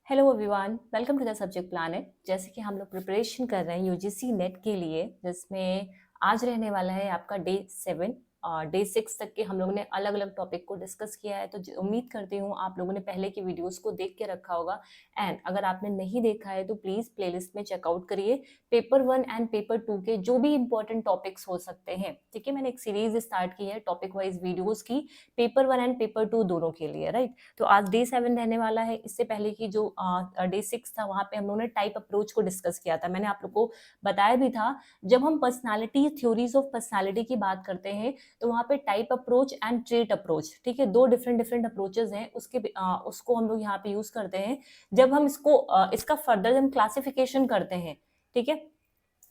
Hello everyone, welcome to the subject planet. जैसे कि हम लोग प्रिपरेशन कर रहे हैं यूजीसी नेट के लिए, जिसमें आज रहने वाला है आपका डे 7 और डे 6 तक के हम लोगों ने अलग अलग टॉपिक को डिस्कस किया है। तो उम्मीद करती हूँ आप लोगों ने पहले की वीडियोस को देख के रखा होगा। एंड अगर आपने नहीं देखा है तो प्लीज़ प्लेलिस्ट में चेकआउट करिए। पेपर 1 एंड पेपर 2 के जो भी इंपॉर्टेंट टॉपिक्स हो सकते हैं, ठीक है। मैंने एक सीरीज स्टार्ट की है टॉपिक वाइज वीडियोज़ की, पेपर 1 एंड पेपर 2 दोनों के लिए, राइट। तो आज डे 7 रहने वाला है। इससे पहले की जो डे 6 था वहां पे हम लोगों ने टाइप अप्रोच को डिस्कस किया था। मैंने आप लोग को बताया भी था, जब हम पर्सनालिटी थ्योरीज ऑफ पर्सनालिटी की बात करते हैं तो वहां पे type approach and trait approach, ठीक है, दो डिफरेंट डिफरेंट अप्रोचेस हैं। उसको हम लोग यहाँ पे यूज करते हैं जब हम इसका फर्दर हम क्लासिफिकेशन करते हैं, ठीक है।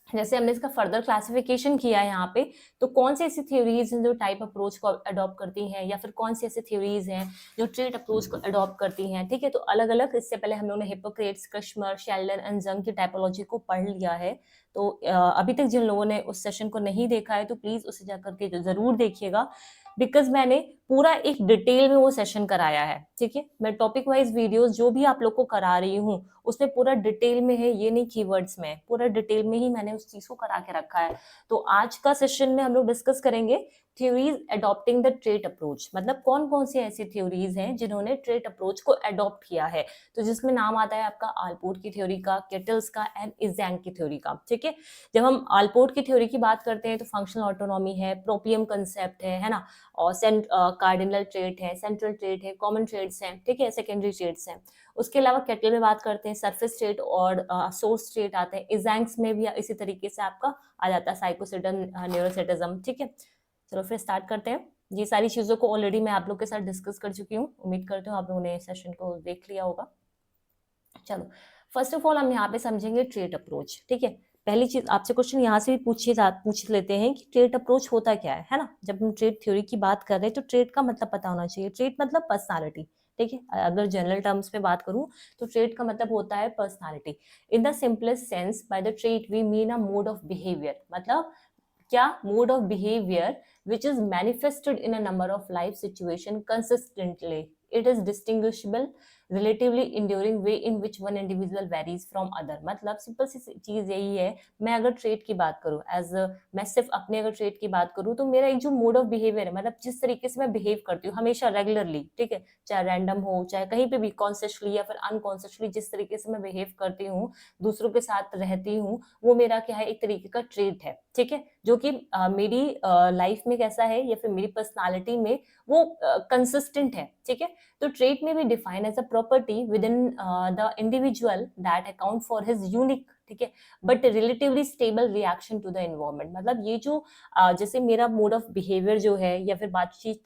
जैसे हमने इसका फर्दर क्लासिफिकेशन किया है यहाँ पे, तो कौन सी ऐसी थ्योरीज हैं जो टाइप अप्रोच को अडॉप्ट करती हैं, या फिर कौन सी ऐसी थ्योरीज हैं जो ट्रेट अप्रोच को अडॉप्ट करती हैं, ठीक है। तो अलग अलग, इससे पहले हम लोगों ने हिप्पोक्रेट्स, क्रशमर, शेल्डन एंड जंग की टाइपोलॉजी को पढ़ लिया है। तो अभी तक जिन लोगों ने उस सेशन को नहीं देखा है तो प्लीज उसे जाकर के जरूर देखिएगा, बिकॉज मैंने पूरा एक डिटेल में वो सेशन कराया है, ठीक है। मैं टॉपिक वाइज वीडियोस जो भी आप लोग को करा रही हूँ उसमें पूरा डिटेल में है, ये नहीं कीवर्ड्स में, पूरा डिटेल में ही मैंने उस चीज को करा के रखा है। तो आज का सेशन में हम लोग डिस्कस करेंगे theories adopting the trait approach, मतलब कौन कौन सी ऐसी थ्योरीज हैं जिन्होंने ट्रेट अप्रोच को अडॉप्ट किया है। तो जिसमें नाम आता है आपका आलपोर्ट की थ्योरी का, केटल्स का एंड इजैंग की थ्योरी का, ठीक है। जब हम आलपोर्ट की थ्योरी की बात करते हैं तो फंक्शनल ऑटोनॉमी है, प्रोपियम कंसेप्ट है ना, और कार्डिनल ट्रेट है, सेंट्रल ट्रेट है, कॉमन ट्रेट्स हैं, ठीक है, सेकेंडरी ट्रेट्स हैं। उसके अलावा केटल में बात करते हैं सरफेस स्टेट और सोर्स स्टेट आते हैं। इजैंक्स में भी इसी तरीके से आपका आ जाता है साइकोसिडम, न्यूरोसेटिज्म, ठीक है। चलो फिर स्टार्ट करते हैं। ये सारी चीजों को ऑलरेडी मैं आप लोग के साथ डिस्कस कर चुकी हूँ, उम्मीद करती हूँ आप लोगों ने सेशन को देख लिया होगा। चलो, फर्स्ट ऑफ ऑल हम यहाँ पे समझेंगे ट्रेट अप्रोच, ठीक है। पहली चीज आपसे क्वेश्चन यहाँ से भी पूछ लेते हैं कि ट्रेट अप्रोच होता क्या है ना। जब हम ट्रेट थ्योरी की बात कर रहे हैं तो ट्रेट का मतलब पता होना चाहिए। ट्रेट मतलब पर्सनालिटी, ठीक है। अगर जनरल टर्म्स में बात करूं तो ट्रेट का मतलब होता है personality. In the simplest sense, by the trait we mean a mode of behaviour, मतलब क्या, mode of behaviour which is manifested in a number of life situation consistently. It is distinguishable relatively enduring way in which one individual varies from other. मतलब simple सी चीज यही है। मैं अगर trait की बात करूं, मैं सिर्फ अपने अगर ट्रेट की बात करूं तो मेरा एक जो मोड ऑफ बिहेवियर है, मतलब जिस तरीके से मैं बिहेव करती हूँ हमेशा रेगुलरली, ठीक है, चाहे रैंडम हो चाहे कहीं पे भी, कॉन्शियसली या फिर अनकॉन्शियसली, जिस तरीके से मैं बिहेव करती हूँ, दूसरों के साथ रहती हूँ, वो मेरा क्या है, एक तरीके का ट्रेट है, ठीक है। जो कि मेरी लाइफ में कैसा है या फिर मेरी पर्सनालिटी में वो कंसिस्टेंट है, ठीक है। तो ट्रेट में भी define as a property within the individual that account for his unique, ठीक है, but relatively stable reaction to the environment. मतलब ये जो जैसे मेरा मोड ऑफ बिहेवियर जो है, या फिर बातचीत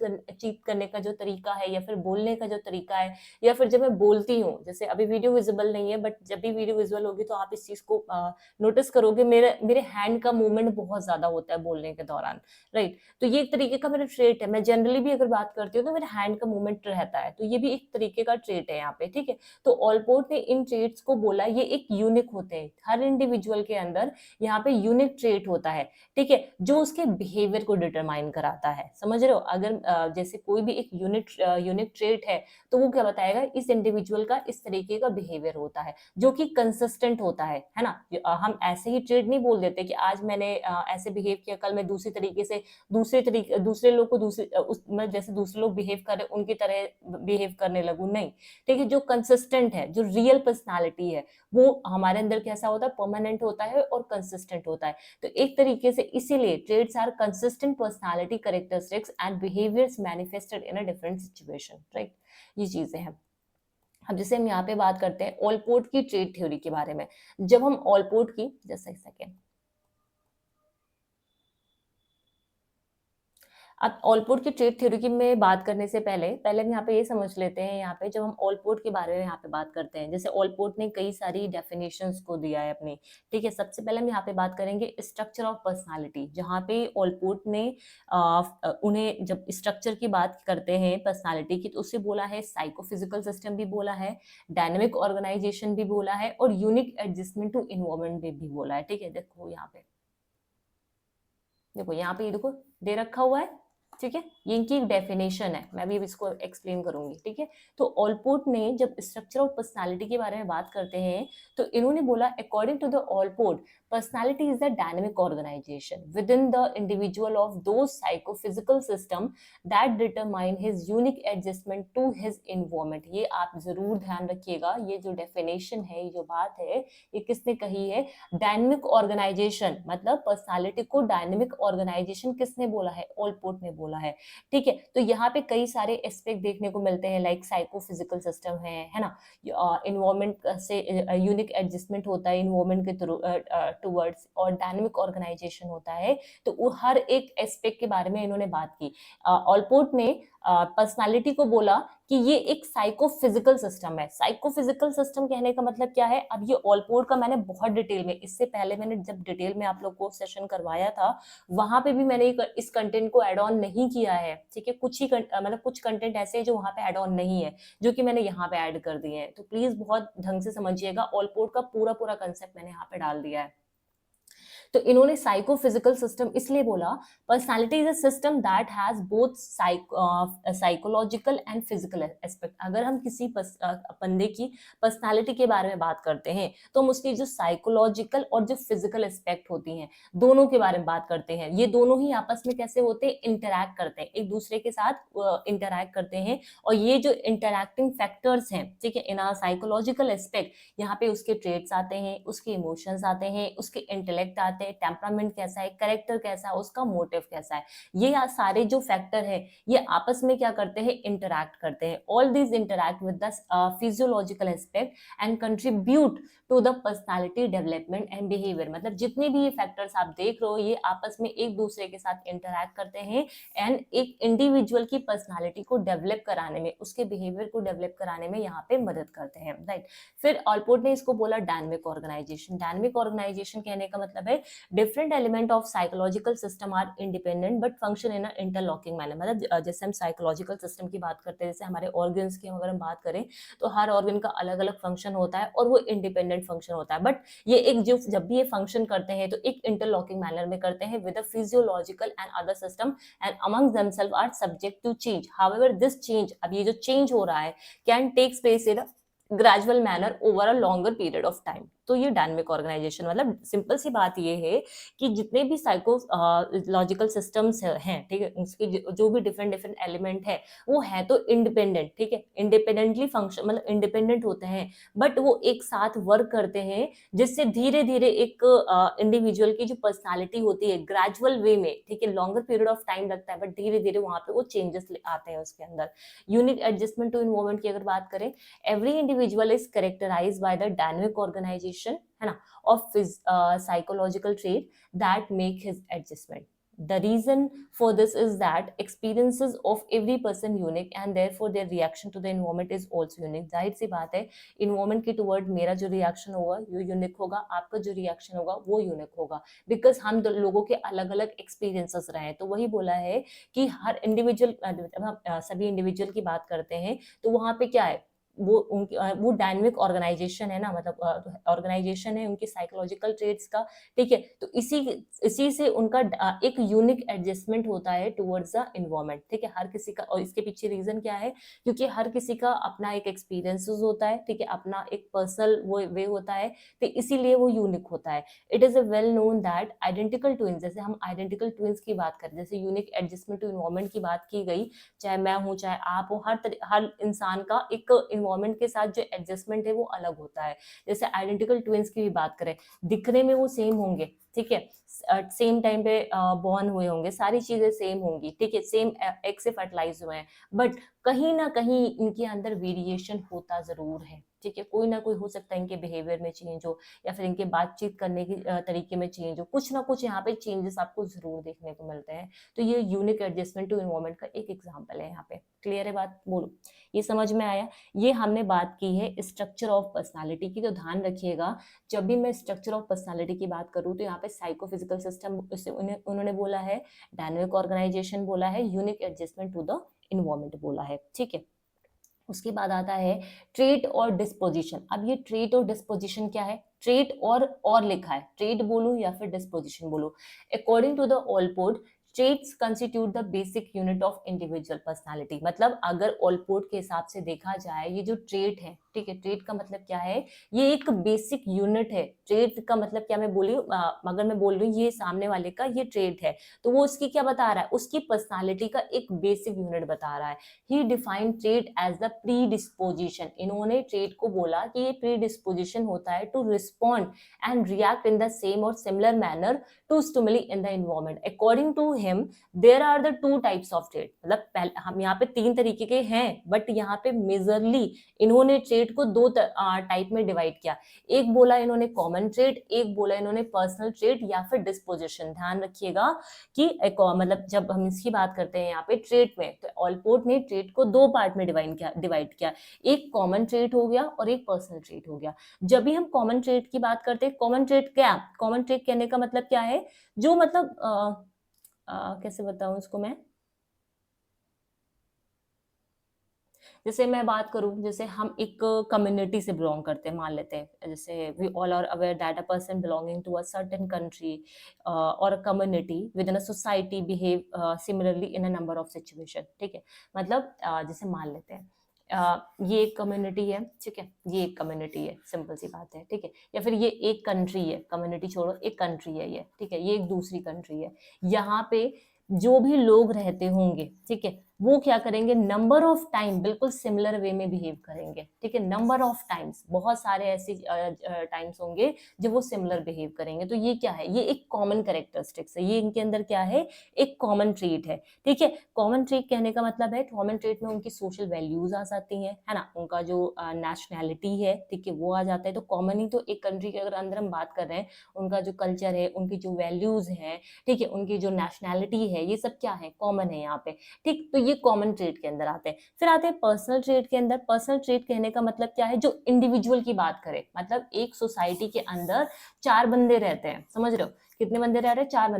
करने का जो तरीका है, या फिर बोलने का जो तरीका है, या फिर जब मैं बोलती हूँ, जैसे अभी वीडियो विजिबल नहीं है बट जब भी वीडियो विजुअल होगी तो आप इस चीज को नोटिस करोगे, मेरे मेरे हैंड का मूवमेंट बहुत ज्यादा होता है बोलने के दौरान, राइट। तो ये एक तरीके का मेरा ट्रेट है। मैं जनरली भी अगर बात करती हूँ तो मेरे हैंड का मूवमेंट रहता है, तो ये भी एक तरीके का ट्रेट है यहाँ पे, ठीक है। तो ऑलपोर्ट ने इन ट्रेट्स को बोला ये एक यूनिक होते हैं, हर इंडिविजुअल के अंदर यहाँ पे यूनिक ट्रेट होता है, ठीक है, जो उसके बिहेवियर को डिटरमाइन कराता है। समझ रहे हो, अगर जैसे कोई भी एक यूनिक ट्रेट है तो वो क्या बताएगा, इस इंडिविजुअल का इस तरीके का बिहेवियर होता है जो कि कंसिस्टेंट होता है ना। हम ऐसे ही ट्रेट नहीं बोल देते कि आज मैंने ऐसे बिहेव किया, कल मैं दूसरी तरीके से दूसरे लोग को मैं जैसे दूसरे लोग बिहेव कर रहे उनकी तरह बिहेव करने लगूं, नहीं, ठीक है। जो कंसिस्टेंट है, जो रियल पर्सनालिटी है, वो हमारे अंदर कैसा होता है, परमानेंट होता है और कंसिस्टेंट होता है। तो एक तरीके से इसीलिए traits are consistent personality characteristics and behaviours manifested in a different situation, right. ये चीजें हैं। अब जैसे हम यहाँ पे बात करते हैं ऑलपोर्ट की ट्रेट थ्योरी के बारे में। जब हम ऑलपोर्ट की, जस्ट एक सेकेंड, अब ऑलपोर्ट की ट्रेट थ्योरी की में बात करने से पहले पहले हम यहाँ पे ये समझ लेते हैं, यहाँ पे जब हम ऑलपोर्ट के बारे में यहाँ पे बात करते हैं, जैसे ऑलपोर्ट ने कई सारी डेफिनेशंस को दिया है अपनी, ठीक है। सबसे पहले हम यहाँ पे बात करेंगे स्ट्रक्चर ऑफ पर्सनालिटी, जहाँ पे ऑलपोर्ट ने उन्हें जब स्ट्रक्चर की बात करते हैं पर्सनालिटी की, तो उससे बोला है साइकोफिजिकल सिस्टम भी बोला है, डायनेमिक ऑर्गेनाइजेशन भी बोला है, और यूनिक एडजस्टमेंट टू इन्वायरमेंट भी बोला है, ठीक है। देखो यहाँ पे, देखो यहाँ पे, देखो दे रखा हुआ है, ठीक है, ये इनकी एक डेफिनेशन है, मैं भी इसको एक्सप्लेन करूंगी। ठीक है, तो ऑलपोर्ट ने जब स्ट्रक्चर ऑफ पर्सनालिटी के बारे में बात करते हैं तो इन्होंने बोला according to the Allport personality is the dynamic organisation within the individual of दो psychophysical system that determine his unique adjustment to his environment. ये आप जरूर ध्यान रखिएगा, ये जो डेफिनेशन है, ये जो बात है, ये किसने कही है? डायनेमिक ऑर्गेनाइजेशन, मतलब पर्सनालिटी को डायनेमिक ऑर्गेनाइजेशन किसने बोला है? ऑलपोर्ट ने बोला है। ठीक है, तो यहाँ पे कई सारे एस्पेक्ट देखने को मिलते हैं, लाइक साइकोफिजिकल सिस्टम है ना, इन्वायरमेंट से यूनिक एडजस्टमेंट होता है इन्वायरमेंट के टूवर्ड्स, और डायनेमिक ऑर्गेनाइजेशन होता है। तो वो हर एक एस्पेक्ट के बारे में इन्होंने बात की। ऑलपोर्ट ने पर्सनालिटी को बोला कि ये एक साइकोफिजिकल सिस्टम है। साइकोफिजिकल सिस्टम कहने का मतलब क्या है? अब ये ऑलपोर्ट का मैंने बहुत डिटेल में, इससे पहले मैंने जब डिटेल में आप लोग को सेशन करवाया था, वहां पे भी मैंने इस कंटेंट को ऐड ऑन नहीं किया है। ठीक है, कुछ ही मतलब कुछ कंटेंट ऐसे हैं जो वहां पे ऐड ऑन नहीं है, जो कि मैंने यहाँ पे ऐड कर दिए हैं। तो प्लीज बहुत ढंग से समझिएगा, ऑलपोर्ट का पूरा पूरा कंसेप्ट मैंने यहाँ पे डाल दिया है। तो इन्होंने साइकोफिजिकल सिस्टम इसलिए बोला, personality is a system that has both psychological and physical aspect. अगर हम किसी बंदे की पर्सनालिटी के बारे में बात करते हैं तो हम उसकी जो साइकोलॉजिकल और जो फिजिकल एस्पेक्ट होती हैं, दोनों के बारे में बात करते हैं। ये दोनों ही आपस में कैसे होते हैं? इंटरैक्ट करते हैं, एक दूसरे के साथ इंटरैक्ट करते हैं। और ये जो इंटरैक्टिंग फैक्टर्स हैं, ठीक है, इन आवर साइकोलॉजिकल एस्पेक्ट, यहाँ पे उसके ट्रेट्स आते हैं, उसके इमोशंस आते हैं, उसके इंटेलेक्ट आते हैं, टेम्परामेंट कैसा है, कैरेक्टर कैसा है, उसका मोटिव कैसा है, ये सारे जो फैक्टर है ये आपस में क्या करते हैं? इंटरैक्ट करते हैं। All these interact with the physiological aspect and contribute to the personality development and behaviour. मतलब जितने भी ये फैक्टर्स आप देख रहे हो, ये आपस में एक दूसरे के साथ इंटरैक्ट करते हैं एंड एक इंडिविजुअल की पर्सनालिटी को डेवलप कराने में, उसके बिहेवियर को डेवलप कराने में यहाँ पे मदद करते हैं, राइट। फिर ऑलपोर्ट ने इसको बोला डायनेमिक ऑर्गेनाइजेशन। डायनेमिक ऑर्गेनाइजेशन कहने का मतलब है different element of psychological system are independent but function in interlocking manner. मतलब जैसे हम साइकोलॉजिकल सिस्टम की बात करते हैं, जैसे हमारे ऑर्गन्स की अगर हम बात करें तो हर ऑर्गन का अलग अलग फंक्शन होता है और वो इंडिपेंडेंट फंक्शन होता है, बट ये एक जो जब भी ये फंक्शन करते हैं तो एक इंटरलॉकिंग मैनर में करते हैं with physiological and other system and among themself are subject to change. However this change, अब ये जो चेंज हो रहा है, can takes place in gradual manner over a longer period of time. तो ये डायनेमिक ऑर्गेनाइजेशन, मतलब सिंपल सी बात ये है कि जितने भी साइकोलॉजिकल सिस्टम्स हैं, ठीक है, उसके जो भी डिफरेंट डिफरेंट एलिमेंट है, वो है तो इंडिपेंडेंट, ठीक है, इंडिपेंडेंटली फंक्शन, मतलब इंडिपेंडेंट होते हैं, बट वो एक साथ वर्क करते हैं, जिससे धीरे धीरे एक इंडिविजुअल की जो पर्सनालिटी होती है ग्रेजुअल वे में, ठीक है, लॉन्गर पीरियड ऑफ टाइम लगता है, बट धीरे धीरे वहां पे वो चेंजेस आते हैं उसके अंदर। यूनिक एडजस्टमेंट टू इन्वायरमेंट की अगर बात करें, every individual is characterized by the dynamic organization, है ना, of his psychological trait that make his adjustment. The reason for this is that experiences of every person unique and therefore their reaction to the environment is also unique. जाहिर सी बात है, environment के toward मेरा जो reaction होगा वो unique होगा, आपका जो reaction होगा वो unique होगा, because हम लोगों के अलग अलग experiences रहे हैं। तो वही बोला है कि हर individual, हम सभी individual की बात करते हैं तो वहां पे क्या है, वो डायनेमिक ऑर्गेनाइजेशन है ना, मतलब ऑर्गेनाइजेशन है उनकी साइकोलॉजिकल ट्रेट्स का, ठीक है। तो इसी से उनका एक यूनिक एडजस्टमेंट होता है टुवर्ड्स द इन्वायरमेंट, ठीक है, हर किसी का। और इसके पीछे रीजन क्या है? क्योंकि हर किसी का अपना एक एक्सपीरियंसेस होता है, ठीक है, अपना एक पर्सनल वो वे होता है, तो इसीलिए वो यूनिक होता है। It is a well known that identical twins, जैसे हम आइडेंटिकल ट्विंस की बात करें, जैसे यूनिक एडजस्टमेंट टू इन्वायरमेंट की बात की गई, चाहे मैं हूँ चाहे आप हो, हर इंसान का एक इन्वायरमेंट के साथ जो एडजस्टमेंट है वो अलग होता है। जैसे आइडेंटिकल ट्विंस की भी बात करें, दिखने में वो सेम होंगे, ठीक है, सेम टाइम पे बॉर्न हुए होंगे, सारी चीजें सेम होंगी, ठीक है, सेम एग से फर्टिलाइज हुए हैं, बट कहीं ना कहीं इनके अंदर वेरिएशन होता जरूर है, ठीक है, कोई ना कोई हो सकता है इनके बिहेवियर में चेंज हो, या फिर इनके बातचीत करने की तरीके में चेंज हो, कुछ ना कुछ यहाँ पे चेंजेस आपको जरूर देखने को मिलते हैं। तो ये यूनिक एडजस्टमेंट टू इन्वायरमेंट का एक एग्जांपल है यहाँ पे। क्लियर है बात? बोलो, ये समझ में आया? ये हमने बात की है स्ट्रक्चर ऑफ पर्सनालिटी की। तो ध्यान रखिएगा, जब भी मैं स्ट्रक्चर ऑफ पर्सनालिटी की बात करूँ तो यहाँ पे साइकोफिजिकल सिस्टम उन्होंने बोला है, डायनेमिक ऑर्गेनाइजेशन बोला है, unique adjustment to the environment बोला है, ठीक है। उसके बाद आता है ट्रेट और डिस्पोजिशन। अब ये ट्रेट और डिस्पोजिशन क्या है? ट्रेट और लिखा है, ट्रेट बोलूं या फिर डिस्पोजिशन बोलूं। According to the Allport, traits constitute the basic unit of individual personality. मतलब अगर ऑलपोर्ट के हिसाब से देखा जाए, ये जो ट्रेट है, ठीक है, ट्रेट का मतलब क्या है, ये एक बेसिक यूनिट है। ट्रेट का मतलब क्या, मैं बोली अगर मैं बोल रही हूँ ये सामने वाले का ये ट्रेट है, तो वो उसकी क्या बता रहा है, उसकी पर्सनालिटी का एक बेसिक यूनिट बता रहा है। He define trait as the predisposition. इन्होंने ट्रेट को बोला कि ये प्री डिस्पोजिशन होता है to respond and react in the same और similar manner to stimuli in the environment. According to him there are the two types of trait. मतलब हम यहाँ पे 3 तरीके के हैं, बट यहाँ पे मेजरली इन्होंने ट्रेट को 2 टाइप में डिवाइड किया। एक बोला इन्होंने कॉमन ट्रेट, एक बोला इन्होंने पर्सनल ट्रेट या फिर डिस्पोजिशन। ध्यान रखिएगा कि मतलब जब हम इसकी बात करते हैं यहाँ पे ट्रेट में, तो ऑलपोर्ट ने ट्रेट को 2 पार्ट में डिवाइड किया। एक कॉमन ट्रेट हो गया और एक पर्सनल ट्रेट हो गया। जब भी हम कॉमन ट्रेट की बात करते हैं, कॉमन ट्रेट क्या, कॉमन ट्रेट कहने का मतलब क्या है, जो मतलब कैसे बताऊं इसको मैं, जैसे मैं बात करूं, जैसे हम एक कम्युनिटी से बिलोंग करते हैं, मान लेते हैं, जैसे we all are aware that a person belonging to a certain country और a community within a society behave similarly in a number of situation. ठीक है, मतलब जैसे मान लेते हैं ये एक कम्युनिटी है, ठीक है, ये एक कम्युनिटी है, सिंपल सी बात है, ठीक है, या फिर ये एक कंट्री है, कम्युनिटी छोड़ो, एक कंट्री है ये, ठीक है, ये एक दूसरी कंट्री है। यहाँ पे जो भी लोग रहते होंगे, ठीक है, वो क्या करेंगे, नंबर ऑफ टाइम बिल्कुल सिमिलर वे में बिहेव करेंगे। ठीक है, नंबर ऑफ टाइम्स, बहुत सारे ऐसे टाइम्स होंगे जो वो सिमिलर बिहेव करेंगे। तो ये क्या है, ये एक कॉमन कैरेक्टरिस्टिक्स है, ये इनके अंदर क्या है, एक कॉमन ट्रेट है। ठीक है, कॉमन ट्रेट कहने का मतलब है, कॉमन ट्रेट में उनकी सोशल वैल्यूज आ जाती हैं, है ना, उनका जो नेशनैलिटी है, ठीक है, वो आ जाता है। तो कॉमन ही तो एक कंट्री के अगर अंदर हम बात कर रहे हैं, उनका जो कल्चर है, उनकी जो वैल्यूज है, ठीक है, उनकी जो नेशनैलिटी है, ये सब क्या है, कॉमन है यहाँ पे। ठीक, तो ये कॉमन ट्रेट के अंदर आते हैं। फिर आते हैं पर्सनल ट्रेट के अंदर। पर्सनल ट्रेट कहने का मतलब क्या है, जो इंडिविजुअल की बात करें, मतलब एक सोसाइटी के अंदर 4 बंदे रहते हैं, समझ रहे हो, कितने बंदे रह रहे हैं, 4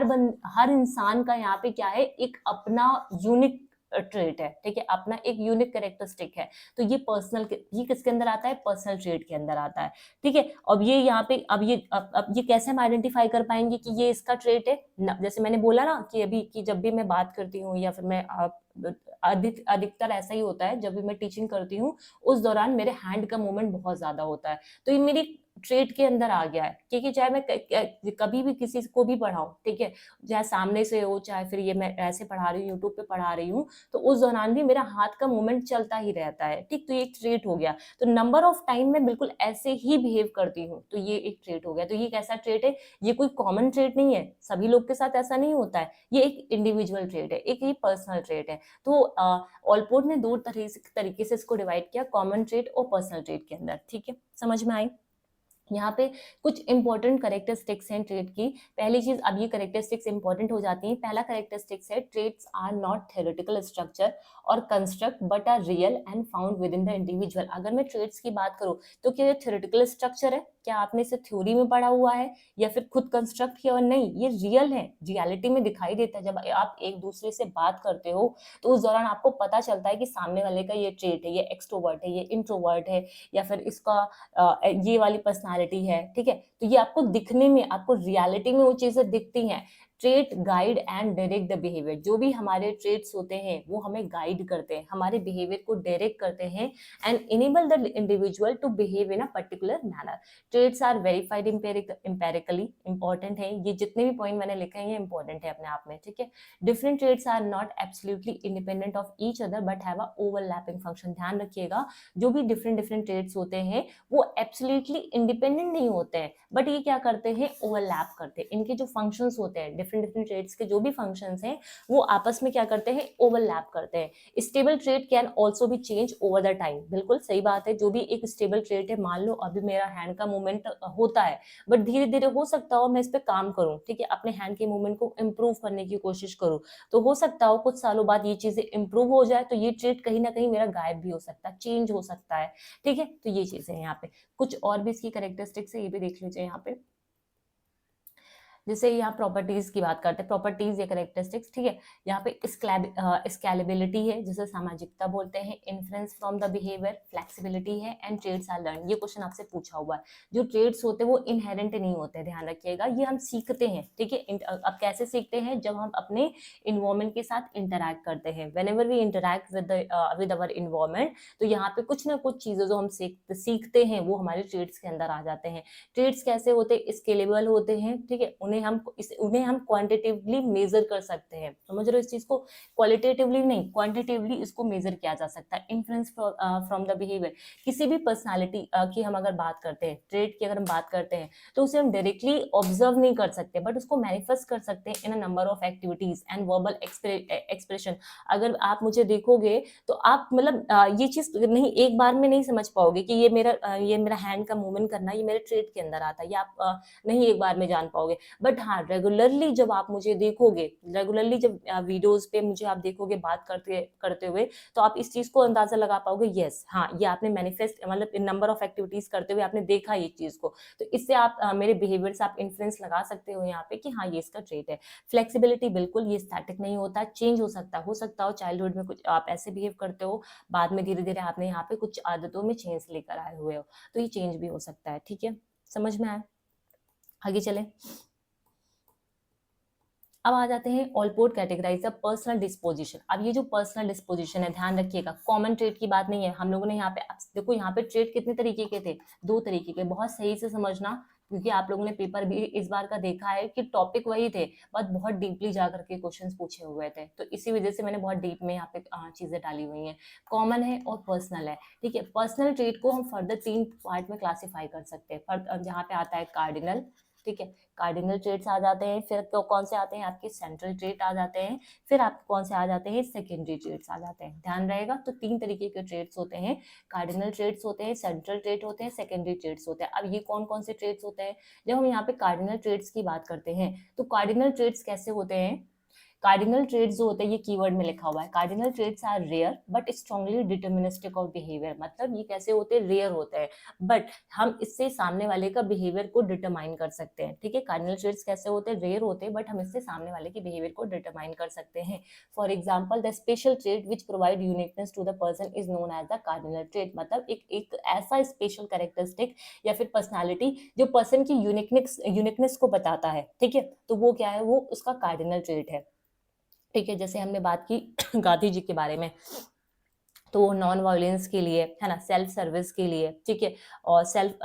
बंदे। हर इंसान का यहाँ पे क्या है, एक अपना यूनिक ट्रेट है, ठीक है, अपना एक यूनिक कैरेक्टरिस्टिक है। तो ये ये किसके अंदर आता है, पर्सनल ट्रेट के अंदर आता है। ठीक है, अब ये यहाँ पे अब ये कैसे हम आइडेंटिफाई कर पाएंगे कि ये इसका ट्रेट है जैसे मैंने बोला ना कि अभी कि जब भी मैं बात करती हूँ या फिर मैं अधिकतर ऐसा ही होता है, जब भी मैं टीचिंग करती हूँ उस दौरान मेरे हैंड का मूवमेंट बहुत ज्यादा होता है, तो ये मेरी ट्रेट के अंदर आ गया है। क्योंकि चाहे मैं कभी भी किसी को भी पढ़ाऊं, ठीक है, चाहे सामने से हो, चाहे फिर ये मैं ऐसे पढ़ा रही हूँ, यूट्यूब पे पढ़ा रही हूँ, तो उस दौरान भी मेरा हाथ का मूवमेंट चलता ही रहता है। ठीक, तो ये एक ट्रेट हो गया। तो नंबर ऑफ टाइम में बिल्कुल ऐसे ही बिहेव करती हूँ, तो ये एक ट्रेट हो गया। तो ये कैसा ट्रेट है, ये कोई कॉमन ट्रेट नहीं है, सभी लोग के साथ ऐसा नहीं होता है, ये एक इंडिविजुअल ट्रेट है, एक ये पर्सनल ट्रेट है। तो ऑलपोर्ट ने 2 तरीके से इसको डिवाइड किया, कॉमन ट्रेट और पर्सनल ट्रेट के अंदर। ठीक है, समझ में आई। यहाँ पे कुछ इंपॉर्टेंट करेक्टरिस्टिक्स हैं ट्रेट की। पहली चीज, अब ये करेक्टरिस्टिक्स इंपॉर्टेंट हो जाती हैं। पहला करेक्टरिस्टिक्स है, traits are not theoretical structure और construct but are real and found within the individual. अगर मैं ट्रेट्स की बात करूँ तो क्या ये थ्योरेटिकल स्ट्रक्चर है, क्या आपने इसे थ्योरी में पढ़ा हुआ है या फिर खुद कंस्ट्रक्ट किया, और नहीं, ये रियल है, रियलिटी में दिखाई देता है। जब आप एक दूसरे से बात करते हो तो उस दौरान आपको पता चलता है कि सामने वाले का ये ट्रेट है, ये एक्सट्रोवर्ट है, ये इंट्रोवर्ट है, या फिर इसका ये वाली पर्सनालिटी है। ठीक है, तो ये आपको दिखने में, आपको रियलिटी में वो चीजें दिखती हैं। Trait guide and direct the behaviour. जो भी हमारे ट्रेट्स होते हैं वो हमें गाइड करते हैं, हमारे बिहेवियर को डायरेक्ट करते हैं and enable the individual to behave in a particular manner. Traits are verified empirically. Important है, ये जितने भी पॉइंट मैंने लिखे हैं ये इंपॉर्टेंट है अपने आप में। ठीक है, different traits are not absolutely independent of each other but have a overlapping function. ध्यान रखिएगा, जो भी डिफरेंट डिफरेंट ट्रेट्स होते हैं वो एब्सोल्युटली इंडिपेंडेंट नहीं होते हैं, बट ये क्या करते हैं, ओवरलैप करते हैं। इनके जो फंक्शंस होते हैं, डिफरेंट डिफरेंट ट्रेट्स के जो भी फंक्शंस हैं, वो आपस में क्या करते हैं, ओवरलैप करते हैं। स्टेबल ट्रेट कैन ऑल्सो भी चेंज ओवर द टाइम। बिल्कुल सही बात है, जो भी एक स्टेबल ट्रेट है, मान लो अभी मेरा हैंड का मूवमेंट होता है, बट धीरे धीरे हो सकता हो मैं इस पर काम करूं, ठीक है, अपने हैंड के मूवमेंट को इम्प्रूव करने की कोशिश करूं, तो हो सकता हो कुछ सालों बाद ये चीजें इम्प्रूव हो जाए, तो ये ट्रेट कहीं ना कहीं मेरा गायब भी हो सकता है, चेंज हो सकता है। ठीक है, तो ये चीजें हैं यहाँ पे। कुछ और भी इसकी कैरेक्टरिस्टिक्स है, ये भी देख लीजिए यहाँ पे। जैसे यहाँ प्रॉपर्टीज की बात करते हैं, प्रॉपर्टीज या कैरेक्टरिस्टिक्स, ठीक है। यहाँ पे स्केलेबिलिटी है, जिसे सामाजिकता बोलते हैं, influence from the behaviour, flexibility है, एंड ट्रेड्स आर लर्न। ये क्वेश्चन आपसे पूछा हुआ है। जो ट्रेड्स होते हैं वो इनहेरेंट नहीं होते, ध्यान रखिएगा, ये हम सीखते हैं, ठीक है। अब कैसे सीखते हैं, जब हम अपने इन्वायरमेंट के साथ इंटरैक्ट करते हैं। Whenever we interact with our environment, तो यहाँ पे कुछ ना कुछ चीजें जो हम सीखते हैं वो हमारे ट्रेड्स के अंदर आ जाते हैं। ट्रेड्स कैसे होते हैं, स्केलेबल होते हैं, ठीक है। उन्हें हम क्वांटिटेटिवली मेजर कर सकते हैं, समझ रहे हो इस चीज को। क्वालिटेटिवली नहीं, क्वांटिटेटिवली इसको मेजर किया जा सकता है। इन्फ्लुएंस फ्रॉम द बिहेवियर, किसी भी पर्सनालिटी की हम अगर बात करते हैं, ट्रेड की अगर हम बात करते हैं, तो उसे हम डायरेक्टली ऑब्जर्व नहीं कर सकते, बट उसको मैनिफेस्ट कर सकते हैं in a number of activities and verbal expression. अगर आप मुझे देखोगे तो आप मतलब ये चीज नहीं, एक बार में नहीं समझ पाओगे कि ये मेरा हैंड का मूवमेंट करना ये मेरे ट्रेड के अंदर आता है, ये आप नहीं एक बार में जान पाओगे। बट हाँ, रेगुलरली जब आप मुझे देखोगे, रेगुलरली जब वीडियोस पे मुझे आप देखोगे बात करते हुए, तो आप इस चीज को अंदाजा लगा पाओगे, यस हाँ, ये आपने मैनिफेस्ट मतलब नंबर ऑफ एक्टिविटीज करते हुए आपने देखा ये चीज को। तो इससे आप मेरे बिहेवियर से आप इन्फ्लुएंस लगा सकते हो यहाँ पे कि हाँ, ये इसका ट्रेट है। फ्लेक्सिबिलिटी, बिल्कुल ये स्टैटिक नहीं होता, चेंज हो सकता हो चाइल्डहुड में कुछ आप ऐसे बिहेव करते हो, बाद में धीरे धीरे आपने यहाँ पे कुछ आदतों में चेंज लेकर आए हुए हो, तो ये चेंज भी हो सकता है, ठीक है। समझ में आया, आगे चले। अब आ जाते हैं Allport categorise the personal disposition. अब ये जो पर्सनल डिस्पोजिशन है, ध्यान रखिएगा, कॉमन ट्रेट की बात नहीं है। हम लोगों ने यहाँ पे देखो, यहाँ पे ट्रेट कितने तरीके के थे, 2 तरीके के, बहुत सही से समझना, क्योंकि आप लोगों ने पेपर भी इस बार का देखा है कि टॉपिक वही थे, बट बहुत डीपली जाकर के क्वेश्चंस पूछे हुए थे, तो इसी वजह से मैंने बहुत डीप में यहाँ पे चीजें डाली हुई हैं। कॉमन है और पर्सनल है, ठीक है। पर्सनल ट्रेट को हम फर्दर 3 पार्ट में क्लासिफाई कर सकते हैं। जहाँ पे आता है कार्डिनल, ठीक है, कार्डिनल ट्रेट्स आ जाते हैं, फिर तो कौन से आते हैं आपके सेंट्रल ट्रेट आ जाते हैं, फिर आप कौन से आ जाते हैं सेकेंडरी ट्रेट्स आ जाते हैं। ध्यान रहेगा, तो 3 तरीके के ट्रेट्स होते हैं, कार्डिनल ट्रेट्स होते हैं, सेंट्रल ट्रेट होते हैं, सेकेंडरी ट्रेट्स होते हैं। अब ये कौन कौन से ट्रेट्स होते हैं, जब हम यहाँ पे कार्डिनल ट्रेट्स की बात करते हैं, तो कार्डिनल ट्रेट्स कैसे होते हैं, कार्डिनल ट्रेट्स जो होते हैं, ये कीवर्ड में लिखा हुआ है, cardinal traits are rare but strongly deterministic of behaviour. मतलब ये कैसे होते हैं, रेयर होते हैं, बट हम इससे सामने वाले का बिहेवियर को डिटरमाइन कर सकते हैं, ठीक है। कार्डिनल ट्रेट्स कैसे होते हैं, रेयर होते हैं, बट हम इससे सामने वाले के बिहेवियर को डिटरमाइन कर सकते हैं। For example, the special trait which provide uniqueness to the person is known as the cardinal trait. मतलब एक ऐसा स्पेशल कैरेक्टरिस्टिक या फिर पर्सनैलिटी जो पर्सन की यूनिकनेस को बताता है, ठीक है, तो वो क्या है, वो उसका कार्डिनल ट्रेट है, ठीक है। जैसे हमने बात की गांधी जी के बारे में, तो वो नॉन वायलेंस के लिए है ना, सेल्फ सर्विस के लिए, ठीक है, और सेल्फ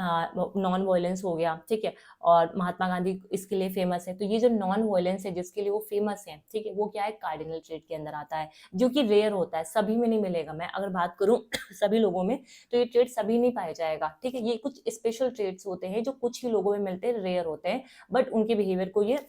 नॉन वायलेंस हो गया, ठीक है। और महात्मा गांधी इसके लिए फेमस है। तो ये जो नॉन वायलेंस है जिसके लिए वो फेमस है, ठीक है, वो क्या है, कार्डिनल ट्रेट के अंदर आता है, जो कि रेयर होता है, सभी में नहीं मिलेगा। मैं अगर बात करूं सभी लोगों में, तो ये ट्रेट सभी नहीं पाया जाएगा, ठीक है। ये कुछ स्पेशल ट्रेट्स होते हैं जो कुछ ही लोगों में मिलते हैं, रेयर होते हैं, बट उनके बिहेवियर को ये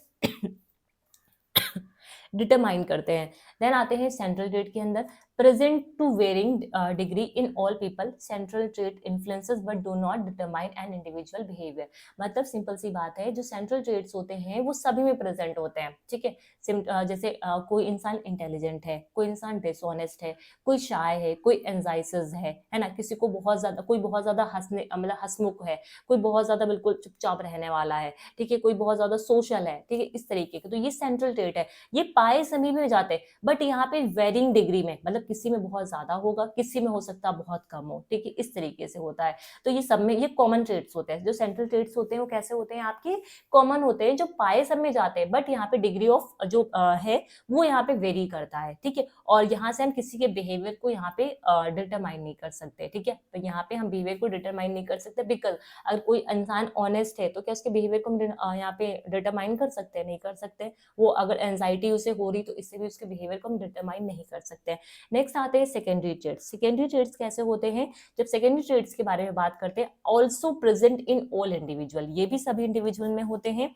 डिटरमाइन करते हैं। देन आते हैं सेंट्रल ट्रेट के अंदर, present to varying degree in all people, central trait influences but do not determine an individual behaviour. मतलब सिंपल सी बात है, जो सेंट्रल ट्रेट्स होते हैं वो सभी में प्रेजेंट होते हैं, ठीक है। जैसे कोई इंसान इंटेलिजेंट है, कोई इंसान डिसऑनेस्ट है, कोई शाय है, कोई एंजाइसिस है ना, किसी को कोई बहुत ज्यादा हंसने मतलब हंसमुख है, कोई बहुत ज्यादा बिल्कुल चुपचाप रहने वाला है, ठीक है, कोई बहुत ज्यादा सोशल है, ठीक है, इस तरीके के। तो ये सेंट्रल ट्रेट है, ये पाए सभी में जाते हैं, बट यहाँ पे वेरिंग डिग्री में, मतलब किसी में बहुत ज्यादा होगा, किसी में हो सकता है बहुत कम हो, ठीक है, इस तरीके से होता है। तो ये सब में ये कॉमन ट्रेट्स होते हैं। जो सेंट्रल ट्रेट्स होते हैं वो कैसे होते हैं, आपके कॉमन होते हैं, जो पाए सब में जाते हैं, बट यहाँ पे डिग्री ऑफ जो है वो यहाँ पे वेरी करता है, ठीक है। और यहाँ से हम किसी के बिहेवियर को यहाँ पे डिटरमाइन नहीं कर सकते, ठीक है। तो यहाँ पे हम बिहेवियर को डिटरमाइन नहीं कर सकते, बिकॉज अगर कोई इंसान ऑनेस्ट है तो क्या उसके बिहेवियर को हम यहाँ पे डिटरमाइन कर सकते हैं, नहीं कर सकते। वो अगर एंजाइटी उसे हो रही तो इससे भी उसके बिहेवियर को हम डिटरमाइन नहीं कर सकते। नेक्स्ट आते हैं सेकेंडरी ट्रेट्स। सेकेंडरी ट्रेट्स कैसे होते हैं, जब सेकेंडरी ट्रेट्स के बारे में बात करते हैं, also present in all individual, ये भी सभी इंडिविजुअल में होते हैं,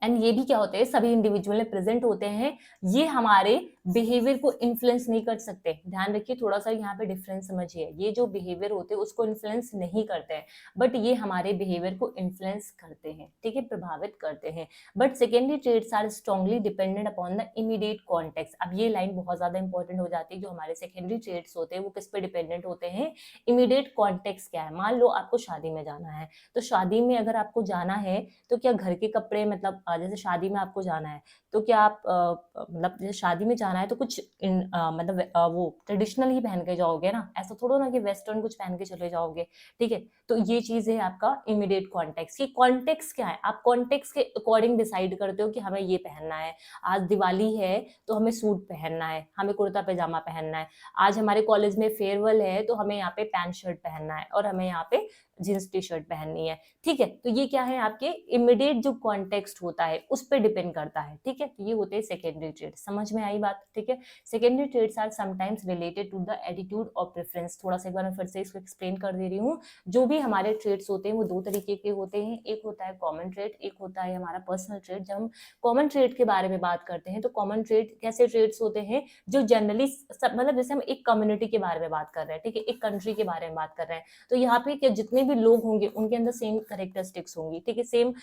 एंड ये भी क्या होते हैं, सभी इंडिविजुअल में प्रेजेंट होते हैं। ये हमारे बिहेवियर को इन्फ्लुएंस नहीं कर सकते। ध्यान रखिए, थोड़ा सा यहाँ पे डिफरेंस समझिए। ये जो बिहेवियर होते हैं उसको इन्फ्लुएंस नहीं करते हैं, बट ये हमारे बिहेवियर को इन्फ्लुएंस करते हैं, ठीक है, प्रभावित करते हैं। But secondary traits are strongly dependent upon the immediate context. अब ये लाइन बहुत ज्यादा इंपॉर्टेंट हो जाती है। जो हमारे सेकेंडरी ट्रेड्स होते हैं वो किस पे डिपेंडेंट होते हैं? इमीडिएट कॉन्टेक्स्ट क्या है? मान लो आपको शादी में जाना है, तो शादी में अगर आपको जाना है तो क्या घर के कपड़े, मतलब जैसे शादी में आपको जाना है तो क्या आप मतलब जैसे शादी में जाना है तो कुछ मतलब वो ट्रेडिशनल ही पहन के जाओगे ना, ऐसा थोड़ा ना कि वेस्टर्न कुछ पहन के चले जाओगे, ठीक है। तो ये चीज है आपका इमीडिएट कॉन्टेक्स्ट। ये कॉन्टेक्स्ट क्या है? आप कॉन्टेक्स्ट के अकॉर्डिंग डिसाइड करते हो कि हमें ये पहनना है। आज दिवाली है तो हमें सूट पहनना है, हमें कुर्ता पैजामा पहनना है। आज हमारे कॉलेज में फेयरवेल है तो हमें यहाँ पे पैंट शर्ट पहनना है और हमें यहाँ पे जींस टी शर्ट पहननी है, ठीक है। तो ये क्या है? आपके इमीडिएट जो कॉन्टेक्स्ट होता है उस पर डिपेंड करता है, ठीक है। तो ये होते हैं सेकेंडरी ट्रेड्स। समझ में आई बात? ठीक है। Secondary traits are sometimes related to the attitude और प्रेफरेंस। थोड़ा सा एक बार मैं फिर से इसको एक्सप्लेन कर दे रही हूँ। जो भी हमारे ट्रेड्स होते हैं वो दो तरीके के होते हैं। एक होता है कॉमन ट्रेड, एक होता है हमारा पर्सनल ट्रेड। जब हम कॉमन ट्रेड के बारे में बात करते हैं तो कॉमन ट्रेड कैसे ट्रेड्स होते हैं जो जनरली मतलब जैसे हम एक कम्युनिटी के बारे में बात कर रहे हैं, ठीक है, एक कंट्री के बारे में बात कर रहे हैं, तो यहाँ पे जितने भी लोग होंगे उनके अंदर सेम कैरेक्टरिस्टिक्स होंगी, ठीक है, सेम।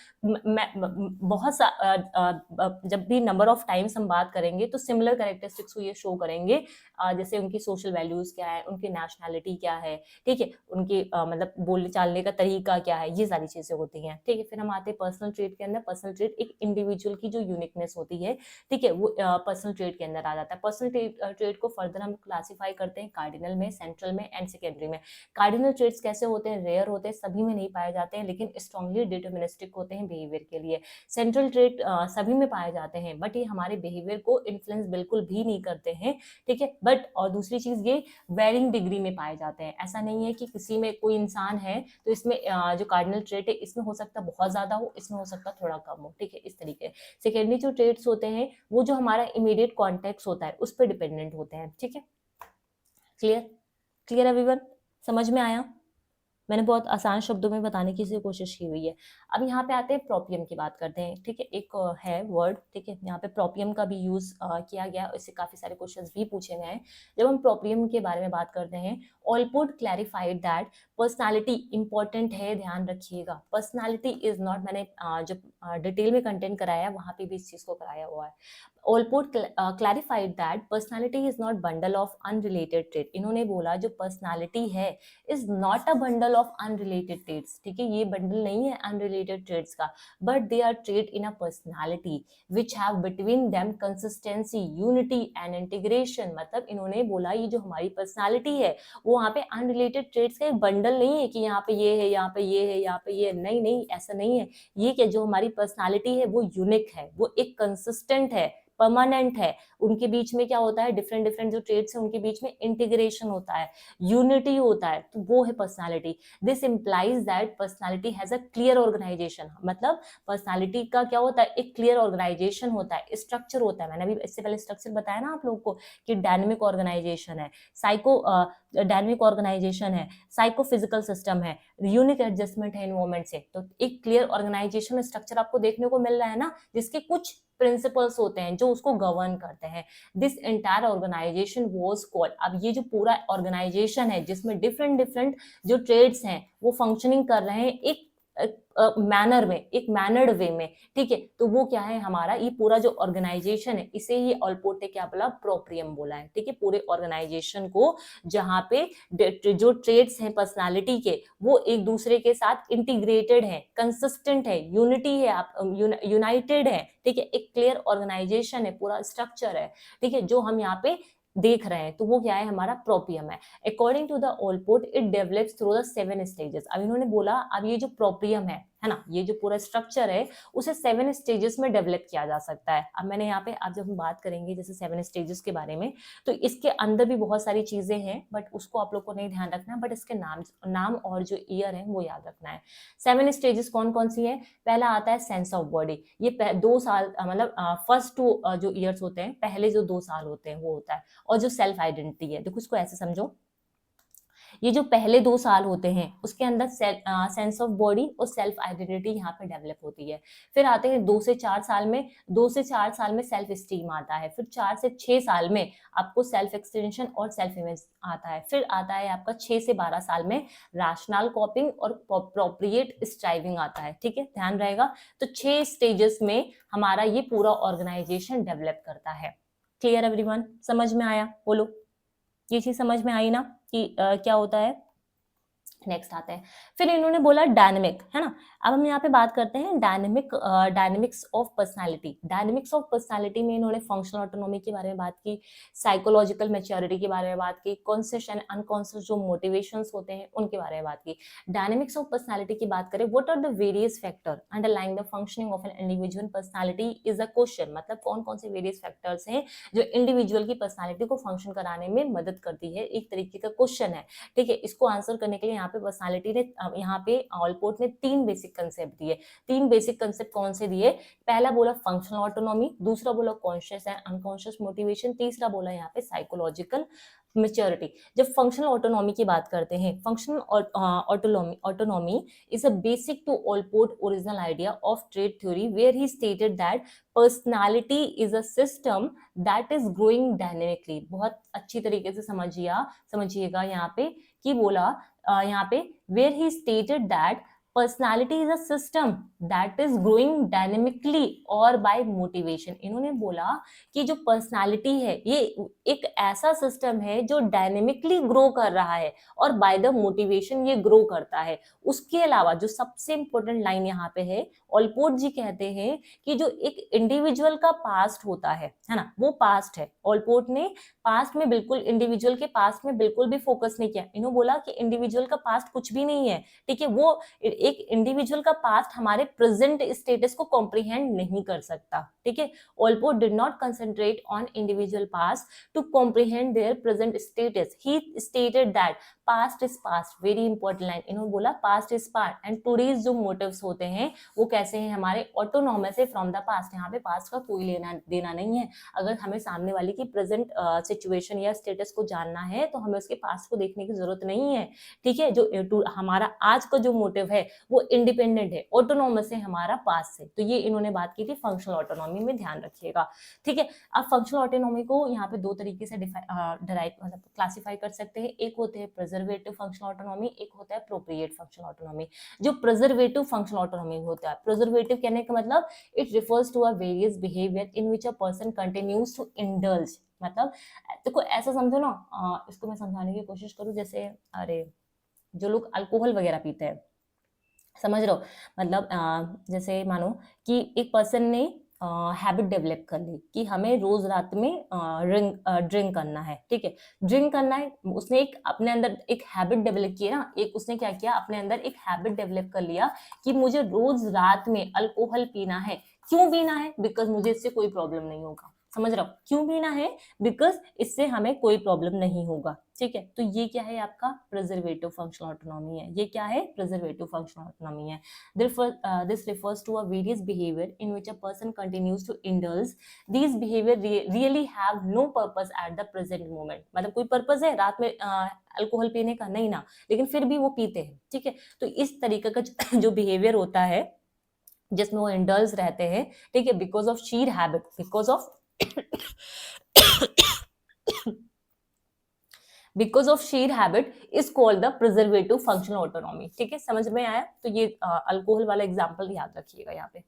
बहुत सा जब भी नंबर ऑफ टाइम्स हम बात करेंगे तो सिमिलर कैरेक्टरिस्टिक्स को ये शो करेंगे। जैसे उनकी सोशल वैल्यूज क्या है, उनकी नेशनैलिटी क्या है, ठीक है, उनकी मतलब बोलने चालने का तरीका क्या है, ये सारी चीजें होती हैं, ठीक है। फिर हम आते हैं पर्सनल ट्रेड के अंदर। पर्सनल ट्रेड एक इंडिविजुअल की जो यूनिकनेस होती है, ठीक है, वो पर्सनल ट्रेड के अंदर आ जाता है। पर्सनल ट्रेड को फर्दर हम क्लासीफाई करते हैं कार्डिनल में, सेंट्रल में एंड सेकेंडरी में। कार्डिनल ट्रेड्स कैसे होते हैं? रेयर होते हैं, सभी में नहीं पाए जाते हैं, लेकिन स्ट्रांगली डिटर्मिनिस्टिक होते हैं बिहेवियर के लिए। सेंट्रल ट्रेड सभी में पाए जाते हैं, बट ये हमारे बिहेवियर को इन्फ्लुएंस बिल्कुल भी नहीं करते हैं, ठीक है। बट और दूसरी चीज, ये वेरिंग डिग्री में पाए जाते हैं। ऐसा नहीं है कि किसी में कोई इंसान है तो इसमें जो कार्डिनल ट्रेड है इसमें हो सकता है बहुत ज्यादा हो, इसमें हो सकता है थोड़ा कम हो, ठीक है, इस तरीके। सेकेंडरी जो ट्रेड्स होते हैं वो जो हमारा इमीडिएट कॉन्टेक्स्ट होता है उस पर डिपेंडेंट होते हैं, ठीक है। क्लियर? Clear everyone? समझ में आया? मैंने बहुत आसान शब्दों में बताने की कोशिश की हुई है। अब यहाँ पे आते हैं प्रोपियम की बात करते हैं, ठीक है। एक है वर्ड, ठीक है, यहाँ पे प्रोपियम का भी यूज किया गया, इससे काफी सारे क्वेश्चंस भी पूछे गए हैं। जब हम प्रोपियम के बारे में बात करते हैं, Allport clarified that personality important है, ध्यान रखिएगा। पर्सनालिटी इज नॉट, मैंने जब डिटेल में कंटेंट कराया वहां पे भी इस चीज को कराया हुआ है। Allport clarified that personality is not bundle of unrelated trait। इन्होंने बोला जो पर्सनालिटी है is not a bundle of unrelated traits, ठीक है, ये बंडल नहीं है unrelated traits का, but they are trait in a personality which have between them consistency, unity and integration। मतलब इन्होंने बोला ये जो हमारी पर्सनालिटी है वो वहाँ पे unrelated traits का एक बंडल नहीं है कि यहाँ पे ये है, यहाँ पे ये है, यहाँ पे ये, नहीं नहीं, ऐसा नहीं है। ये क्या, जो हमारी पर्सनालिटी है वो यूनिक है, वो एक कंसिस्टेंट है, परमानेंट है। उनके बीच में क्या होता है? डिफरेंट डिफरेंट जो ट्रेड्स हैं उनके बीच में इंटीग्रेशन होता है, यूनिटी होता है, तो वो है personality. This implies that personality has a clear organisation. मतलब पर्सनालिटी का क्या होता है? एक क्लियर ऑर्गेनाइजेशन होता है, स्ट्रक्चर होता है। मैंने अभी इससे पहले स्ट्रक्चर बताया ना आप लोगों को कि डायनेमिक ऑर्गेनाइजेशन है, डायनेमिक ऑर्गेनाइजेशन है, साइको फिजिकल सिस्टम है, यूनिक एडजस्टमेंट है एनवायरमेंट से। तो एक क्लियर ऑर्गेनाइजेशन स्ट्रक्चर आपको देखने को मिल रहा है ना, जिसके कुछ प्रिंसिपल्स होते हैं जो उसको गवर्न करते हैं। This entire organisation was called. अब ये जो पूरा ऑर्गेनाइजेशन है जिसमें डिफरेंट डिफरेंट जो ट्रेड्स हैं वो फंक्शनिंग कर रहे हैं एक मैनर में, एक मैनर्ड वे में, ठीक है, तो वो क्या है? हमारा ये पूरा जो ऑर्गेनाइजेशन है इसे ये ऑलपोर्ट ने क्या बोला? प्रोप्रियम बोला है, ठीक है। पूरे ऑर्गेनाइजेशन को जहाँ पे जो ट्रेड्स हैं पर्सनालिटी के वो एक दूसरे के साथ इंटीग्रेटेड है, कंसिस्टेंट है, यूनिटी है, आप यूनाइटेड है, ठीक है, एक क्लियर ऑर्गेनाइजेशन है, पूरा स्ट्रक्चर है, ठीक है, जो हम यहाँ पे देख रहे हैं, तो वो क्या है? हमारा प्रोपियम है। According to the Allport it develops through the 7 stages. अब इन्होंने बोला अब ये जो प्रोपियम है ना, ये जो पूरा स्ट्रक्चर है उसे 7 स्टेजेस में डेवलप किया जा सकता है। अब मैंने यहाँ पे, अब जब हम बात करेंगे जैसे 7 स्टेजेस के बारे में, तो इसके अंदर भी बहुत सारी चीजें हैं, बट उसको आप लोग को नहीं ध्यान रखना है, बट इसके नाम और जो ईयर है वो याद रखना है। 7 स्टेजेस कौन कौन सी है? पहला आता है सेंस ऑफ बॉडी। ये 2 साल मतलब फर्स्ट 2 जो ईयर्स होते हैं, पहले जो 2 साल होते हैं वो होता है। और जो सेल्फ आइडेंटिटी है, देखो इसको ऐसे समझो, ये जो पहले 2 साल होते हैं उसके अंदर सेंस ऑफ बॉडी और सेल्फ आइडेंटिटी यहाँ पे डेवलप होती है। फिर आते हैं 2 से 4 साल में सेल्फ स्टीम आता है। फिर 4 से 6 साल में आपको सेल्फ एक्सटेंशन और सेल्फ इमेज आता है। फिर आता है आपका 6 से 12 साल में रैशनल कॉपिंग और प्रोप्रिएट स्ट्राइविंग आता है। ठीक है, ध्यान रहेगा। तो 6 स्टेजेस में हमारा ये पूरा ऑर्गेनाइजेशन डेवलप करता है। Clear everyone? समझ में आया? बोलो, ये चीज समझ में आई ना कि क्या होता है? नेक्स्ट आते हैं। फिर इन्होंने बोला डायनेमिक, है ना। अब हम यहाँ पे बात करते हैं dynamics of personality. Dynamics of personality में इन्होंने फंक्शनल ऑटोनॉमी के बारे में बात की, साइकोलॉजिकल मैच्योरिटी के बारे में बात की, कॉन्शियस एंड अनकॉन्शियस जो मोटिवेशंस होते हैं उनके बारे में बात की। डायनेमिक्स ऑफ पर्सनालिटी की बात करें, what are the various factor underlying the functioning of an individual personality is a question. मतलब कौन कौन से वेरियस फैक्टर्स हैं जो इंडिविजुअल की पर्सनालिटी को फंक्शन कराने में मदद करती है, एक तरीके का क्वेश्चन है। ठीक है, इसको आंसर करने के लिए यहाँ पे पर्सनालिटी ने यहाँ पे ऑलपोर्ट ने 3 बेसिक कंसेप्ट दिए। 3 बेसिक कंसेप्ट कौन से दिए? पहला बोला फंक्शनल ऑटोनॉमी, दूसरा बोला कॉन्शियस एंड अनकॉन्शियस मोटिवेशन, तीसरा बोला यहाँ पे साइकोलॉजिकल मेच्योरिटी। जब फंक्शनल ऑटोनॉमी की बात करते हैं, functional autonomy is a basic to Allport original idea of trait theory where he stated that personality is a system that is growing dynamically. बहुत अच्छी तरीके से समझिएगा यहाँ पे कि बोला यहाँ पे where he stated that personality is a system that is growing dynamically or by motivation। इन्होंने बोला कि जो पर्सनालिटी है ये एक ऐसा सिस्टम है जो डायनेमिकली ग्रो कर रहा है और बाय द मोटिवेशन ये ग्रो करता है। उसके अलावा जो सबसे इंपॉर्टेंट लाइन यहाँ पे है, ऑलपोर्ट जी कहते हैं कि जो एक इंडिविजुअल का पास्ट होता है ना, वो पास्ट है। ऑलपोर्ट ने पास्ट में बिल्कुल इंडिविजुअल के पास्ट में बिल्कुल भी फोकस नहीं किया। इन्होंने बोला कि इंडिविजुअल का पास्ट कुछ भी नहीं है। ठीक है, वो एक इंडिविजुअल का पास्ट हमारे प्रेजेंट स्टेटस को कॉम्प्रिहेंड नहीं कर सकता। ठीक है, Allport did not concentrate on individual past to comprehend their present status. He stated that past is past. Very important line इन्होंने बोला, past is past and today's जो मोटिव्स होते हैं वो कैसे हैं, हमारे ऑटोनॉमस है फ्रॉम द पास्ट। यहाँ पे पास्ट का कोई लेना देना नहीं है। अगर हमें सामने वाले की प्रेजेंट सिचुएशन या स्टेटस को जानना है तो हमें उसके पास्ट को देखने की जरूरत नहीं है। ठीक है, जो हमारा आज का जो मोटिव है वो इंडिपेंडेंट है, ऑटोनॉमस है हमारा पास्ट से। तो ये इन्होंने बात की थी फंक्शनल ऑटोनॉमी में, ध्यान रखिएगा। ठीक है, अब फंक्शनल ऑटोनॉमी को यहाँ पे 2 तरीके से डिराइव मतलब क्लासिफाई कर सकते हैं। एक होते हैं प्रिजर्वेटिव फंक्शनल ऑटोनॉमी, एक होता है प्रोप्रिएट फंक्शनल ऑटोनॉमी। जो प्रिजर्वेटिव फंक्शनल ऑटोनॉमी होता है, प्रिजर्वेटिव कहने का मतलब it refers to a various behaviour in which a person continues to indulge. मतलब देखो ऐसा समझो ना, इसको मैं समझाने की कोशिश करूँ, जैसे अरे जो लोग अल्कोहल वगैरह पीते हैं, समझ रहे हो, मतलब जैसे मानो कि एक पर्सन ने हैबिट डेवलप कर ली कि हमें रोज रात में ड्रिंक करना है। ठीक है, ड्रिंक करना है, उसने एक अपने अंदर एक हैबिट डेवलप की है ना। एक उसने क्या किया, अपने अंदर एक हैबिट डेवलप कर लिया कि मुझे रोज रात में अल्कोहल पीना है। क्यों पीना है? बिकॉज मुझे इससे कोई प्रॉब्लम नहीं होगा। समझ रहा हो, क्यों पीना है? बिकॉज इससे हमें कोई प्रॉब्लम नहीं होगा। ठीक है, तो ये क्या है, आपका प्रिजर्वेटिव फंक्शनल ऑटोनॉमी है। ये क्या है? प्रिजर्वेटिव फंक्शनल ऑटोनॉमी है। This refers to a various behavior in which a person continues to indulge. These behavior really have no purpose at the present moment। मतलब कोई पर्पस है रात में अल्कोहल पीने का? नहीं ना, लेकिन फिर भी वो पीते हैं। ठीक है, तो इस तरीके का जो बिहेवियर होता है जिसमें वो इंडल्ज रहते हैं, ठीक है, because of sheer habit, because of sheer habit is called the preservative functional autonomy. ठीक है, समझ में आया? तो ये अल्कोहल वाला एग्जांपल याद रखिएगा यहाँ पे।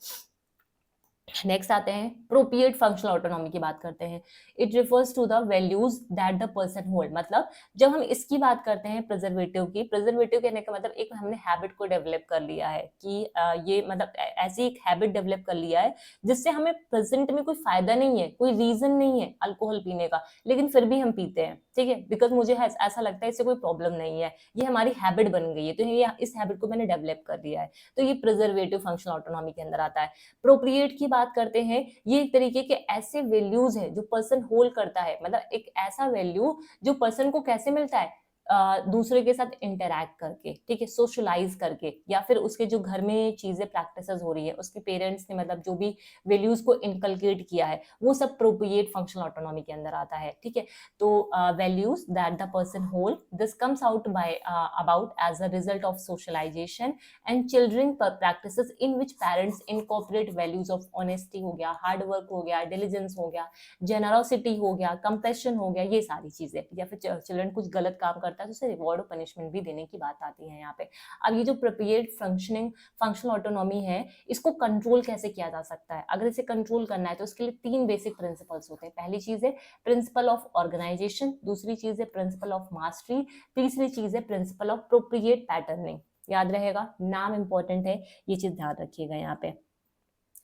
नेक्स्ट आते हैं प्रोप्रिएट फंक्शनल ऑटोनॉमी की बात करते हैं। It refers to the values that the person hold. मतलब जब हम इसकी बात करते हैं प्रिजर्वेटिव की, प्रिजर्वेटिव कहने का मतलब एक हमने हैबिट को डेवलप कर लिया है कि ये मतलब ऐसी एक हैबिट डेवलप कर लिया है जिससे हमें प्रेजेंट में कोई फायदा नहीं है, कोई रीजन नहीं है अल्कोहल पीने का, लेकिन फिर भी हम पीते हैं। ठीक है, बिकॉज मुझे ऐसा लगता है इससे कोई प्रॉब्लम नहीं है, ये हमारी हैबिट बन गई है, तो ये इस हैबिट को मैंने डेवलप कर दिया है। तो ये प्रिजर्वेटिव फंक्शनल ऑटोनॉमी के अंदर आता है। प्रोप्रिएट की बात करते हैं, ये एक तरीके के ऐसे वैल्यूज है जो पर्सन होल्ड करता है। मतलब एक ऐसा वैल्यू जो पर्सन को कैसे मिलता है, दूसरे के साथ इंटरैक्ट करके, ठीक है, सोशलाइज करके, या फिर उसके जो घर में चीजें प्रैक्टिसेस हो रही है, उसके पेरेंट्स ने मतलब जो भी वैल्यूज को इनकलकेट किया है, वो सब प्रोप्रिएट फंक्शनल ऑटोनॉमी के अंदर आता है, ठीक है। तो values that the person hold, this comes out by about as a result of socialisation and children practices in which parents incorporate values of honesty हो गया, हार्ड वर्क हो गया, डिलीजेंस हो गया, जेनरोसिटी हो गया, कंपैशन हो गया, ये सारी चीजें। या फिर चिल्ड्रन कुछ गलत काम करता है तो उसे रिवॉर्ड और पनिशमेंट भी देने की बात आती है यहाँ पे। अब ये जो प्रोप्रिएट फंक्शनल ऑटोनॉमी है, इसको कंट्रोल कैसे किया जा सकता है? अगर इसे कंट्रोल करना है तो उसके लिए 3 बेसिक प्रिंसिपल्स होते हैं। पहली चीज है प्रिंसिपल ऑफ ऑर्गेनाइजेशन, दूसरी चीज है प्रिंसिपल ऑफ मास्टरी, तीसरी चीज है प्रिंसिपल ऑफ प्रोप्रिएट पैटर्निंग। याद रहेगा, नाम इंपॉर्टेंट है, ये चीज ध्यान रखिएगा। यहाँ पे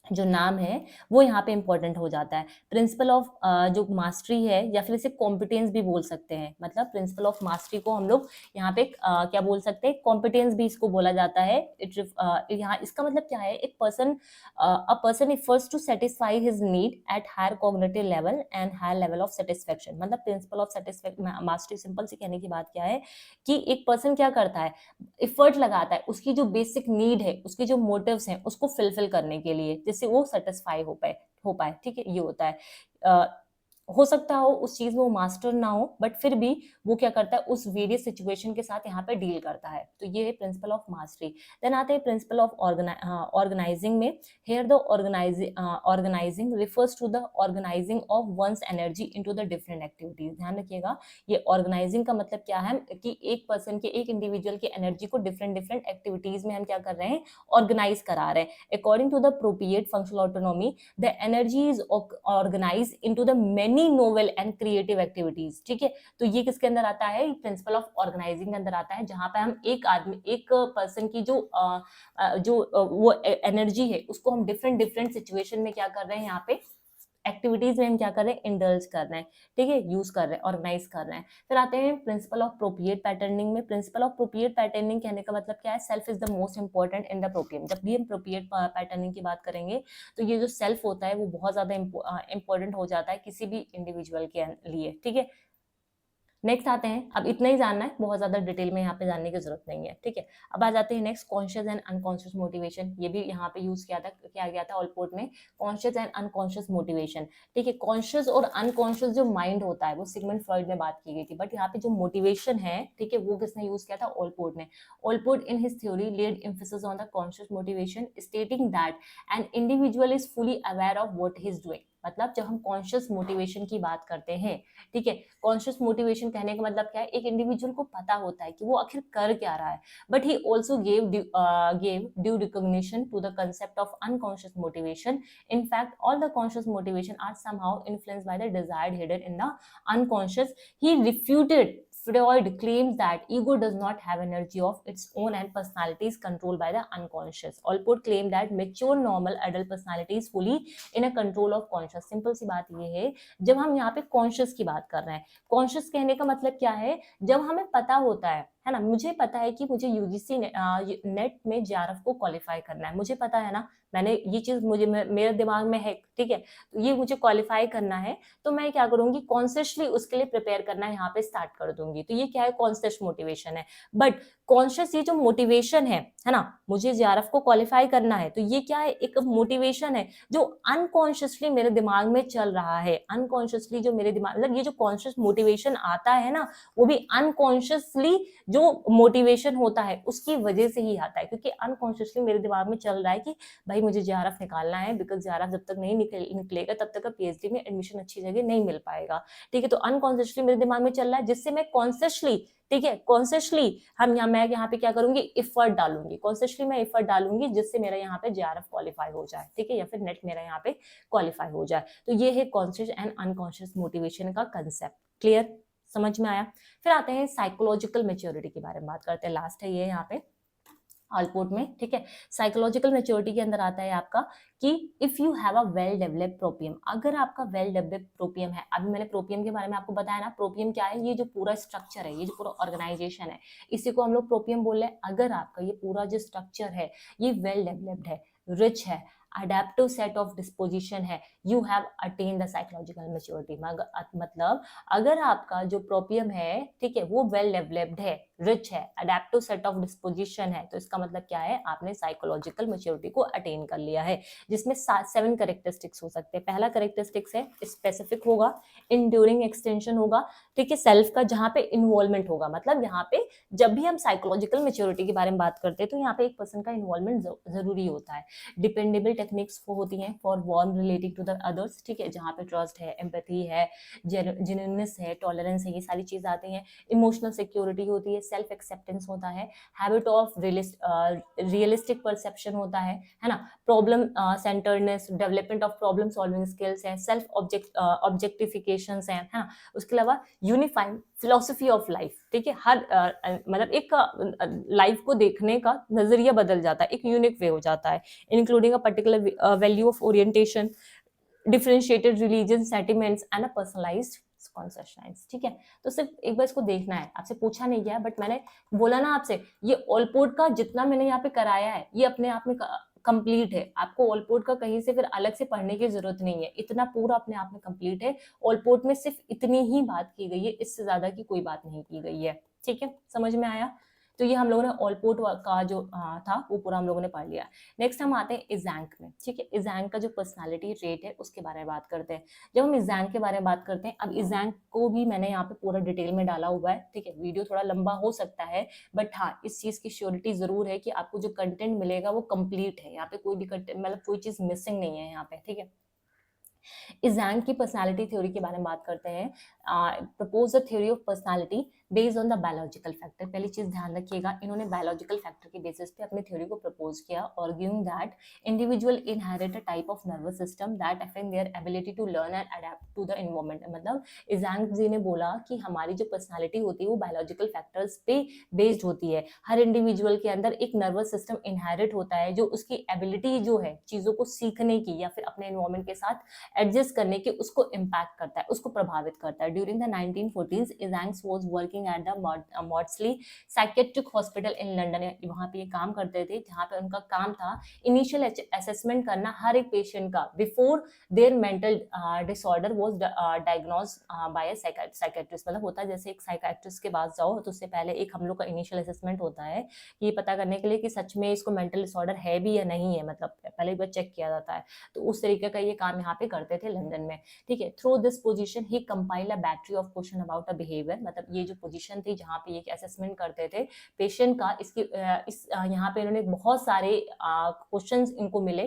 जो नाम है वो यहाँ पे इंपॉर्टेंट हो जाता है। प्रिंसिपल ऑफ जो मास्टरी है, या फिर इसे कॉम्पिटेंस भी बोल सकते हैं, मतलब प्रिंसिपल ऑफ मास्टरी को हम लोग यहाँ पे क्या बोल सकते हैं, कॉम्पिटेंस भी इसको बोला जाता है। यहाँ इसका मतलब क्या है, एक person a person efforts to satisfy his need at higher cognitive level and higher level of satisfaction. मतलब प्रिंसिपल ऑफ मास्टरी, सिंपल से कहने की बात क्या है कि एक पर्सन क्या करता है, इफर्ट लगाता है उसकी जो बेसिक नीड है, उसकी जो मोटिव्स हैं, उसको फुलफिल करने के लिए, जिससे वो सेटिस्फाई हो पाए, ठीक है, ये होता है। हो सकता हो उस चीज में वो मास्टर ना हो, बट फिर भी वो क्या करता है, उस वेरियस सिचुएशन के साथ यहाँ पे डील करता है। तो ये है प्रिंसिपल ऑफ मास्टरी। देन आते हैं प्रिंसिपल ऑफ ऑर्गेनाइजिंग में। Here the organizing refers to the organizing of one's energy into the different activities. ध्यान रखिएगा, ये ऑर्गेनाइजिंग का मतलब क्या है कि एक पर्सन के, एक इंडिविजुअल की एनर्जी को डिफरेंट डिफरेंट एक्टिविटीज में हम क्या कर रहे हैं, ऑर्गेनाइज करा रहे हैं। According to the propriate functional autonomy, the energy is organize into the many novel and creative activities, ठीक है। तो ये किसके अंदर आता है, प्रिंसिपल ऑफ ऑर्गेनाइजिंग के अंदर आता है, जहां पे हम एक आदमी, एक पर्सन की वो एनर्जी है, उसको हम डिफरेंट डिफरेंट सिचुएशन में क्या कर रहे हैं, यहाँ पे एक्टिविटीज में हम क्या कर रहे हैं, इंडल्ज कर रहे हैं, ठीक है, यूज कर रहे हैं, ऑर्गेनाइज कर रहे हैं। फिर आते हैं प्रिंसिपल ऑफ प्रोप्रिएट पैटर्निंग में। प्रिंसिपल ऑफ प्रोप्रिएट पैटर्निंग कहने का मतलब क्या है, self is the most important in the प्रोप्रिएट। जब भी हम प्रोप्रिएट पैटर्निंग की बात करेंगे तो ये जो सेल्फ होता है वो बहुत ज्यादा इंपॉर्टेंट हो जाता है किसी भी इंडिविजुअल के लिए, ठीक है। नेक्स्ट आते हैं, अब इतना ही जानना है, बहुत ज्यादा डिटेल में यहाँ पे जानने की जरूरत नहीं है, ठीक है। अब आ जाते हैं next, conscious and unconscious motivation. ये भी यहाँ पे यूज किया गया था ऑलपोर्ट में, कॉन्शियस एंड अनकॉन्शियस मोटिवेशन, ठीक है। कॉन्शियस और अनकॉन्शियस जो माइंड होता है वो सिगमंड फ्रॉइड में बात की गई थी, बट यहाँ पे जो मोटिवेशन है, ठीक है, वो किसने यूज किया था, ऑलपोर्ट ने। Allport in his theory laid emphasis on the conscious motivation, stating that an individual is fully aware of what he is doing. मतलब जब हम कॉन्शियस मोटिवेशन की बात करते हैं, ठीक है, कॉन्शियस मोटिवेशन कहने का मतलब क्या है, एक इंडिविजुअल को पता होता है कि वो आखिर कर क्या रहा है, but he also gave due recognition to the concept of unconscious motivation. In fact, all the conscious motivation are somehow influenced by the desire hidden in the unconscious. He refuted Freud claims that ego does not have energy of its own and personality is controlled by the unconscious. Allport claimed that mature normal adult personality is fully in a control of conscious. Simple सी बात ये है, जब हम यहाँ पे conscious की बात कर रहे हैं, कॉन्शियस कहने का मतलब क्या है, जब हमें पता होता है ना, मुझे पता है कि मुझे यूजीसी नेट में जेआरएफ को क्वालिफाई करना है, मुझे पता है ना, मैंने ये चीज मुझे मेरे दिमाग में है, ठीक है, तो ये मुझे क्वालिफाई करना है, तो मैं क्या करूंगी, कॉन्शियसली उसके लिए प्रिपेयर करना यहाँ पे स्टार्ट कर दूंगी। तो ये क्या है, कॉन्शियस मोटिवेशन है। बट कॉन्शियस ये जो मोटिवेशन है ना, मुझे जेआरएफ को क्वालिफाई करना है, तो ये क्या है, एक मोटिवेशन है जो अनकॉन्शियसली मेरे दिमाग में चल रहा है। अनकॉन्शियसली जो मेरे दिमाग, मतलब ये जो कॉन्शियस मोटिवेशन आता है ना, वो भी अनकॉन्शियसली जो मोटिवेशन होता है उसकी वजह से ही आता है, क्योंकि अनकॉन्शियसली मेरे दिमाग में चल रहा है कि भाई मुझे जेआरएफ निकालना है, बिकॉज जेआरएफ जब तक नहीं निकलेगा तब तक पीएचडी में एडमिशन अच्छी जगह नहीं मिल पाएगा, ठीक है। तो अनकॉन्शियसली मेरे दिमाग में चल रहा है, जिससे मैं कॉन्शियसली, ठीक है, कॉन्शियसली मैं यहाँ पे क्या करूंगी, एफर्ट डालूंगी, कॉन्शियसली मैं एफर्ट डालूंगी, जिससे मेरा यहाँ पे जेआरएफ क्वालिफाई हो जाए, ठीक है, या फिर नेट मेरा यहाँ पे क्वालिफाई हो जाए। तो ये है कॉन्शियस एंड अनकॉन्शियस मोटिवेशन का कंसेप्ट। क्लियर, समझ में आया। फिर आते हैं साइकोलॉजिकल मेच्योरिटी के बारे में बात करते हैं, लास्ट है ये यहाँ पे ऑलपोर्ट में, ठीक है। साइकोलॉजिकल मेच्योरिटी के अंदर आता है आपका कि if you have a well developed proprium, अगर आपका वेल डेवलप्ड प्रोपियम है, अभी मैंने प्रोपियम के बारे में आपको बताया ना, प्रोपियम क्या है, ये जो पूरा स्ट्रक्चर है, ये जो पूरा ऑर्गेनाइजेशन है, इसी को हम लोग प्रोपियम बोल रहे हैं। अगर आपका ये पूरा जो स्ट्रक्चर है ये वेल डेवलप्ड है, रिच है, अडेप्टिव सेट ऑफ डिस्पोजिशन है, you have attain the psychological maturity. मतलब अगर आपका जो प्रोपियम है, ठीक है, वो वेल डेवलप्ड है, रिच है, अडेप्टिव सेट ऑफ डिस्पोजिशन है, तो इसका मतलब क्या है, आपने साइकोलॉजिकल मेच्योरिटी को अटेन कर लिया है, जिसमें 7 कैरेक्टरिस्टिक्स हो सकते हैं। पहला कैरेक्टरिस्टिक्स है स्पेसिफिक होगा, इंड्यूरिंग एक्सटेंशन होगा, ठीक है, सेल्फ का जहां पे इन्वॉल्वमेंट होगा, मतलब यहाँ पे जब भी हम साइकोलॉजिकल मेच्योरिटी के बारे में बात करते हैं तो यहाँ पे एक पर्सन का इन्वॉल्वमेंट जरूरी होता है। डिपेंडेबल टेक्निक्स वो होती हैं for warm relating to the others, ठीक है, जहाँ पे ट्रस्ट है, एम्पैथी है, जेन्युइननेस है, टॉलरेंस है, ये सारी चीजें आती हैं। इमोशनल सिक्योरिटी होती है, सेल्फ एक्सेप्टेंस होता है, हैबिट ऑफ रियलिस्टिक परसेप्शन होता है ना, problem centredness, development of problem solving skills है, सेल्फ ऑब्जेक्टिफिकेशन है ना, उसके अलावा यूनिफाइंग फिलोसफी ऑफ लाइफ, ठीक है, हर मतलब एक लाइफ को देखने का नजरिया बदल जाता है, एक यूनिक वे हो जाता है, including a particular value of orientation, differentiated religion sentiments and a personalised consciousness, ठीक है। तो सिर्फ एक बार इसको देखना है, आपसे पूछा नहीं गया बट मैंने बोला ना आपसे, ये ऑलपोर्ट का जितना मैंने यहाँ पे कराया है ये अपने आप में कंप्लीट है, आपको ऑलपोर्ट का कहीं से फिर अलग से पढ़ने की जरूरत नहीं है, इतना पूरा अपने आप में कंप्लीट है। ऑलपोर्ट में सिर्फ इतनी ही बात की गई है, इससे ज्यादा की कोई बात नहीं की गई है, ठीक है, समझ में आया। तो ये हम लोगों ने ऑलपोर्ट का जो था वो पूरा हम लोगों ने पढ़ लिया। नेक्स्ट हम आते हैं इजैंक में, ठीक है, इजैंक का जो पर्सनालिटी ट्रेट है उसके बारे में बात करते हैं। जब हम इजैंक के बारे में बात करते हैं, अब इजैंक को भी मैंने यहाँ पे पूरा डिटेल में डाला हुआ है, ठीक है, वीडियो थोड़ा लंबा हो सकता है बट हाँ इस चीज की श्योरिटी जरूर है कि आपको जो कंटेंट मिलेगा वो कंप्लीट है, यहाँ पे कोई भी कंटेंट मतलब कोई चीज मिसिंग नहीं है यहाँ पे, ठीक है। इजैंग की पर्सनालिटी थ्योरी के बारे में बात करते हैं। Propose the theory of personality based on the biological factor. पहली चीज ध्यान रखिएगा, इन्होंने बायोलॉजिकल फैक्टर के बेसिस पे अपनी थ्योरी को प्रपोज किया, arguing that individual inherit a type of nervous system that affect their ability to learn and adapt to the environment. मतलब इजैंग जी ने बोला कि हमारी जो पर्सनालिटी होती है वो बायोलॉजिकल फैक्टर्स पे बेस्ड होती है, हर इंडिविजुअल के अंदर एक नर्वस सिस्टम इनहेरिट होता है जो उसकी एबिलिटी जो है चीजों को सीखने की या फिर अपने एनवायरनमेंट के साथ एडजस्ट करने की उसको इम्पैक्ट करता है, उसको प्रभावित करता है। During the 1940s Eysenck was working at the Maudsley psychiatric hospital in London. वहां पे ये काम करते थे, जहां पे उनका काम था इनिशियल असेसमेंट करना हर एक पेशेंट का before their mental disorder was diagnosed by a psychiatrist. मतलब होता है जैसे एक साइकेट्रिस्ट के पास जाओ तो उससे पहले एक हम लोग का इनिशियल असेसमेंट होता है, ये पता करने के लिए कि सच में इसको मेंटल डिसऑर्डर है भी या नहीं है, मतलब पहले एक बार चेक किया जाता है। तो उस तरीके का ये काम यहाँ पे करते थे लंदन में, ठीक है। Through this position he compile a battery of question about a behaviour. मतलब ये जो पोजीशन थी जहाँ पे ये असेसमेंट करते थे पेशेंट का, इसकी यहाँ पे इन्होंने बहुत सारे क्वेश्चंस इनको मिले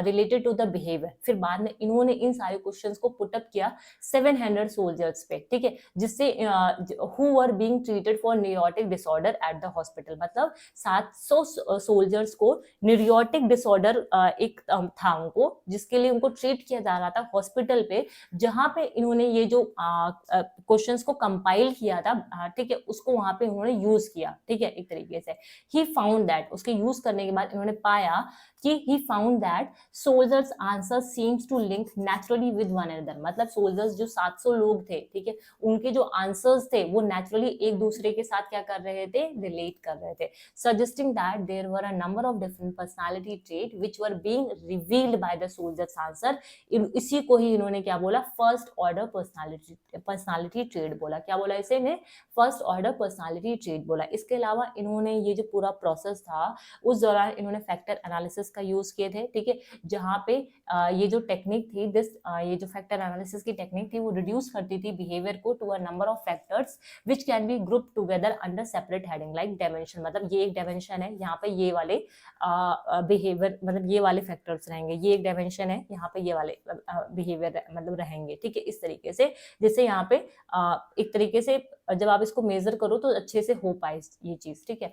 रिलेटेड टू द बिहेवियर। फिर बाद में इन्होंने इन सारे क्वेश्चंस को पुटअप किया 700 सोल्जर्स पे, ठीक है, जिससे who were being treated for neurotic disorder at the hospital. मतलब 700 सोल्जर्स को न्यूरोटिक डिसऑर्डर एक था उनको, जिसके लिए उनको ट्रीट किया जा रहा था हॉस्पिटल पे, जहां पे इन्होंने ये जो क्वेश्चंस को कंपाइल किया था, ठीक है, उसको वहां पे उन्होंने यूज किया, ठीक है, एक तरीके से। ही फाउंड दैट, उसके यूज करने के बाद इन्होंने पाया कि he found that soldiers answer seems to link naturally with one another. मतलब सोल्जर्स जो 700 लोग थे, ठीक है, उनके जो आंसर्स थे वो नेचुरली एक दूसरे के साथ क्या कर रहे थे, रिलेट कर रहे थे, suggesting that there were a number of different personality trait which were being revealed by the soldiers answer. इसी को ही इन्होंने क्या बोला, फर्स्ट ऑर्डर पर्सनालिटी ट्रेट बोला। क्या बोला इसे ने, फर्स्ट ऑर्डर पर्सनालिटी ट्रेट बोला। इसके अलावा इन्होंने ये जो पूरा प्रोसेस था उस दौरान इन्होंने फैक्टर एनालिसिस का यूज किए थे, ठीक है, जहां पे ये जो टेक्निक थी ये जो फैक्टर एनालिसिस की टेक्निक थी वो रिड्यूस करती थी बिहेवियर को to a number of factors which can be group together under separate heading like dimension. मतलब ये एक डायमेंशन है, यहाँ पे ये वाले बिहेवियर मतलब ये वाले फैक्टर्स रहेंगे, ये एक डायमेंशन है, यहाँ पे ये वाले बिहेवियर मतलब रहेंगे, ठीक है, इस तरीके से, जैसे यहाँ पे एक तरीके से जब आप इसको मेजर करो तो अच्छे से हो पाए ये चीज, ठीक है।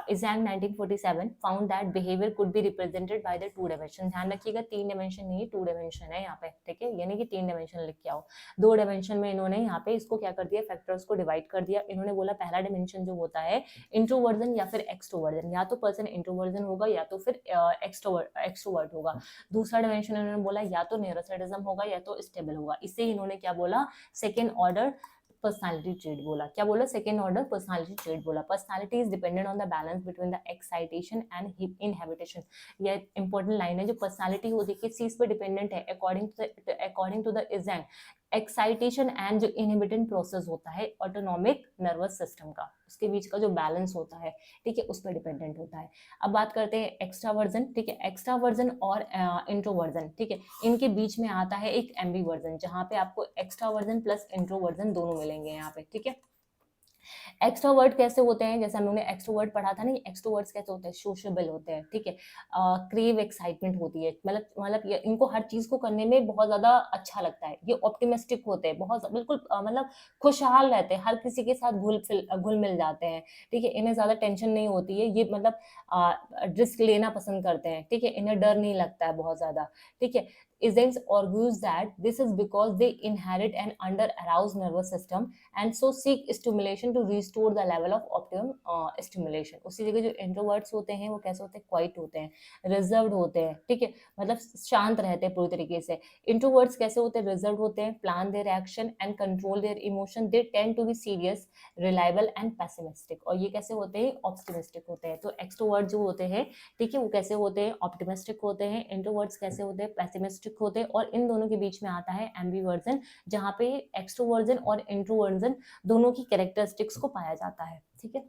इजैंग 1947 found that behaviour could be represented by the 2 dimension. ध्यान रखिएगा 3 डायमेंशन नहीं 2 डायमेंशन है यहाँ पे, ठीक है, यानी कि 3 डायमेंशन लिख के आओ। 2 डायमेंशन में इन्होंने यहाँ पे इसको क्या कर दिया, फैक्टर्स को डिवाइड कर दिया। इन्होंने बोला पहला डायमेंशन जो होता है इंट्रोवर्जन या फिर एक्सट्रोवर्जन, या तो पर्सन इंट्रोवर्जन होगा या तो फिर एक्सट्रोवर्ट होगा। दूसरा डायमेंशन इन्होंने बोला या तो न्यूरोसाइटिज्म होगा या तो स्टेबल होगा। इससे इन्होंने क्या बोला, सेकेंड ऑर्डर पर्सनालिटी ट्रेट बोला। क्या बोला? सेकेंड ऑर्डर पर्सनालिटी ट्रेट बोला। Personality is dependent on the balance between the excitation and inhibition. ये इंपॉर्टेंट लाइन है। जो पर्सनालिटी होती है किस चीज पे डिपेंडेंट है? According to the Eysenck excitation and जो इनहिबिटेंट प्रोसेस होता है ऑटोनॉमिक नर्वस सिस्टम का, उसके बीच का जो बैलेंस होता है, ठीक है, उस पर डिपेंडेंट होता है। अब बात करते हैं एक्स्ट्रावर्जन, ठीक है। एक्स्ट्रावर्जन और इंट्रोवर्जन, ठीक है, इनके बीच में आता है एक एम्बीवर्जन, जहां पे आपको एक्स्ट्रावर्जन प्लस इंट्रोवर्जन दोनों मिलेंगे यहाँ पे, ठीक है। एक्सट्रोवर्ट कैसे होते हैं? जैसे हम लोगों ने एक्सट्रोवर्ट पढ़ा था ना, एक्सट्रोवर्ट्स कैसे होते हैं? सोशेबल होते हैं, ठीक है। क्रेव एक्साइटमेंट होती है, मतलब इनको हर चीज को करने में बहुत ज्यादा अच्छा लगता है। ये ऑप्टिमिस्टिक होते हैं, बहुत बिल्कुल मतलब खुशहाल रहते हैं, हर किसी के साथ घुल मिल जाते हैं, ठीक है। इन्हें ज्यादा टेंशन नहीं होती है, ये मतलब रिस्क लेना पसंद करते हैं, ठीक है। इन्हें डर नहीं लगता है बहुत ज्यादा, ठीक है। Isens argues that this is because they inherit an under-aroused nervous system and so seek stimulation to restore the level of optimum stimulation. उसी जगह जो introverts होते हैं वो कैसे होते हैं? Quiet होते हैं, reserved होते हैं, ठीक है, मतलब शांत रहते हैं पूरी तरीके से। Introverts कैसे होते हैं? Reserved होते हैं, plan their action and control their emotion. They tend to be serious, reliable and pessimistic. और ये कैसे होते हैं? Optimistic होते हैं। तो extrovert जो होते हैं, ठीक है, वो कैसे होते हैं? ऑप्टिमिस्टिक होते हैं। इंट्रोवर्ट्स कैसे होते हैं? पैसिमिस्टिक होते हैं। और इन दोनों के बीच में आता है एम्बीवर्जन, जहां पे एक्सट्रोवर्जन और इंट्रोवर्जन दोनों की कैरेक्टरिस्टिक्स को पाया जाता है, ठीक है।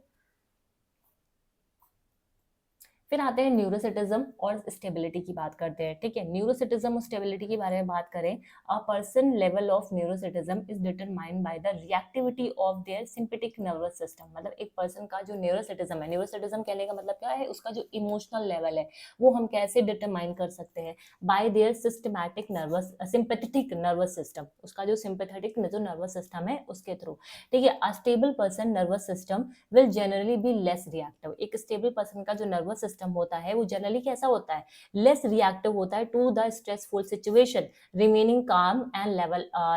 फिर आते हैं न्यूरोसिटिज्म और स्टेबिलिटी की बात करते हैं, ठीक है। न्यूरोसिटिज्म और स्टेबिलिटी के बारे में बात करें, a person level of neuroticism is determined by the reactivity of their sympathetic nervous system. मतलब एक पर्सन का जो न्यूरोसिटिज्म है, न्यूरोसिटिज्म कहने का मतलब क्या है? उसका जो इमोशनल लेवल है वो हम कैसे डिटरमाइन कर सकते हैं? Bye there systematic nervous sympathetic nervous system, उसका जो सिंपैथेटिक जो नर्वस सिस्टम है उसके थ्रू, ठीक है। A stable person nervous system will generally be less reactive. एक स्टेबल पर्सन का जो नर्वस सिस्टम होता है वो जनरली कैसा होता है? लेस रिएक्टिव होता है to the stressful situation, remaining calm and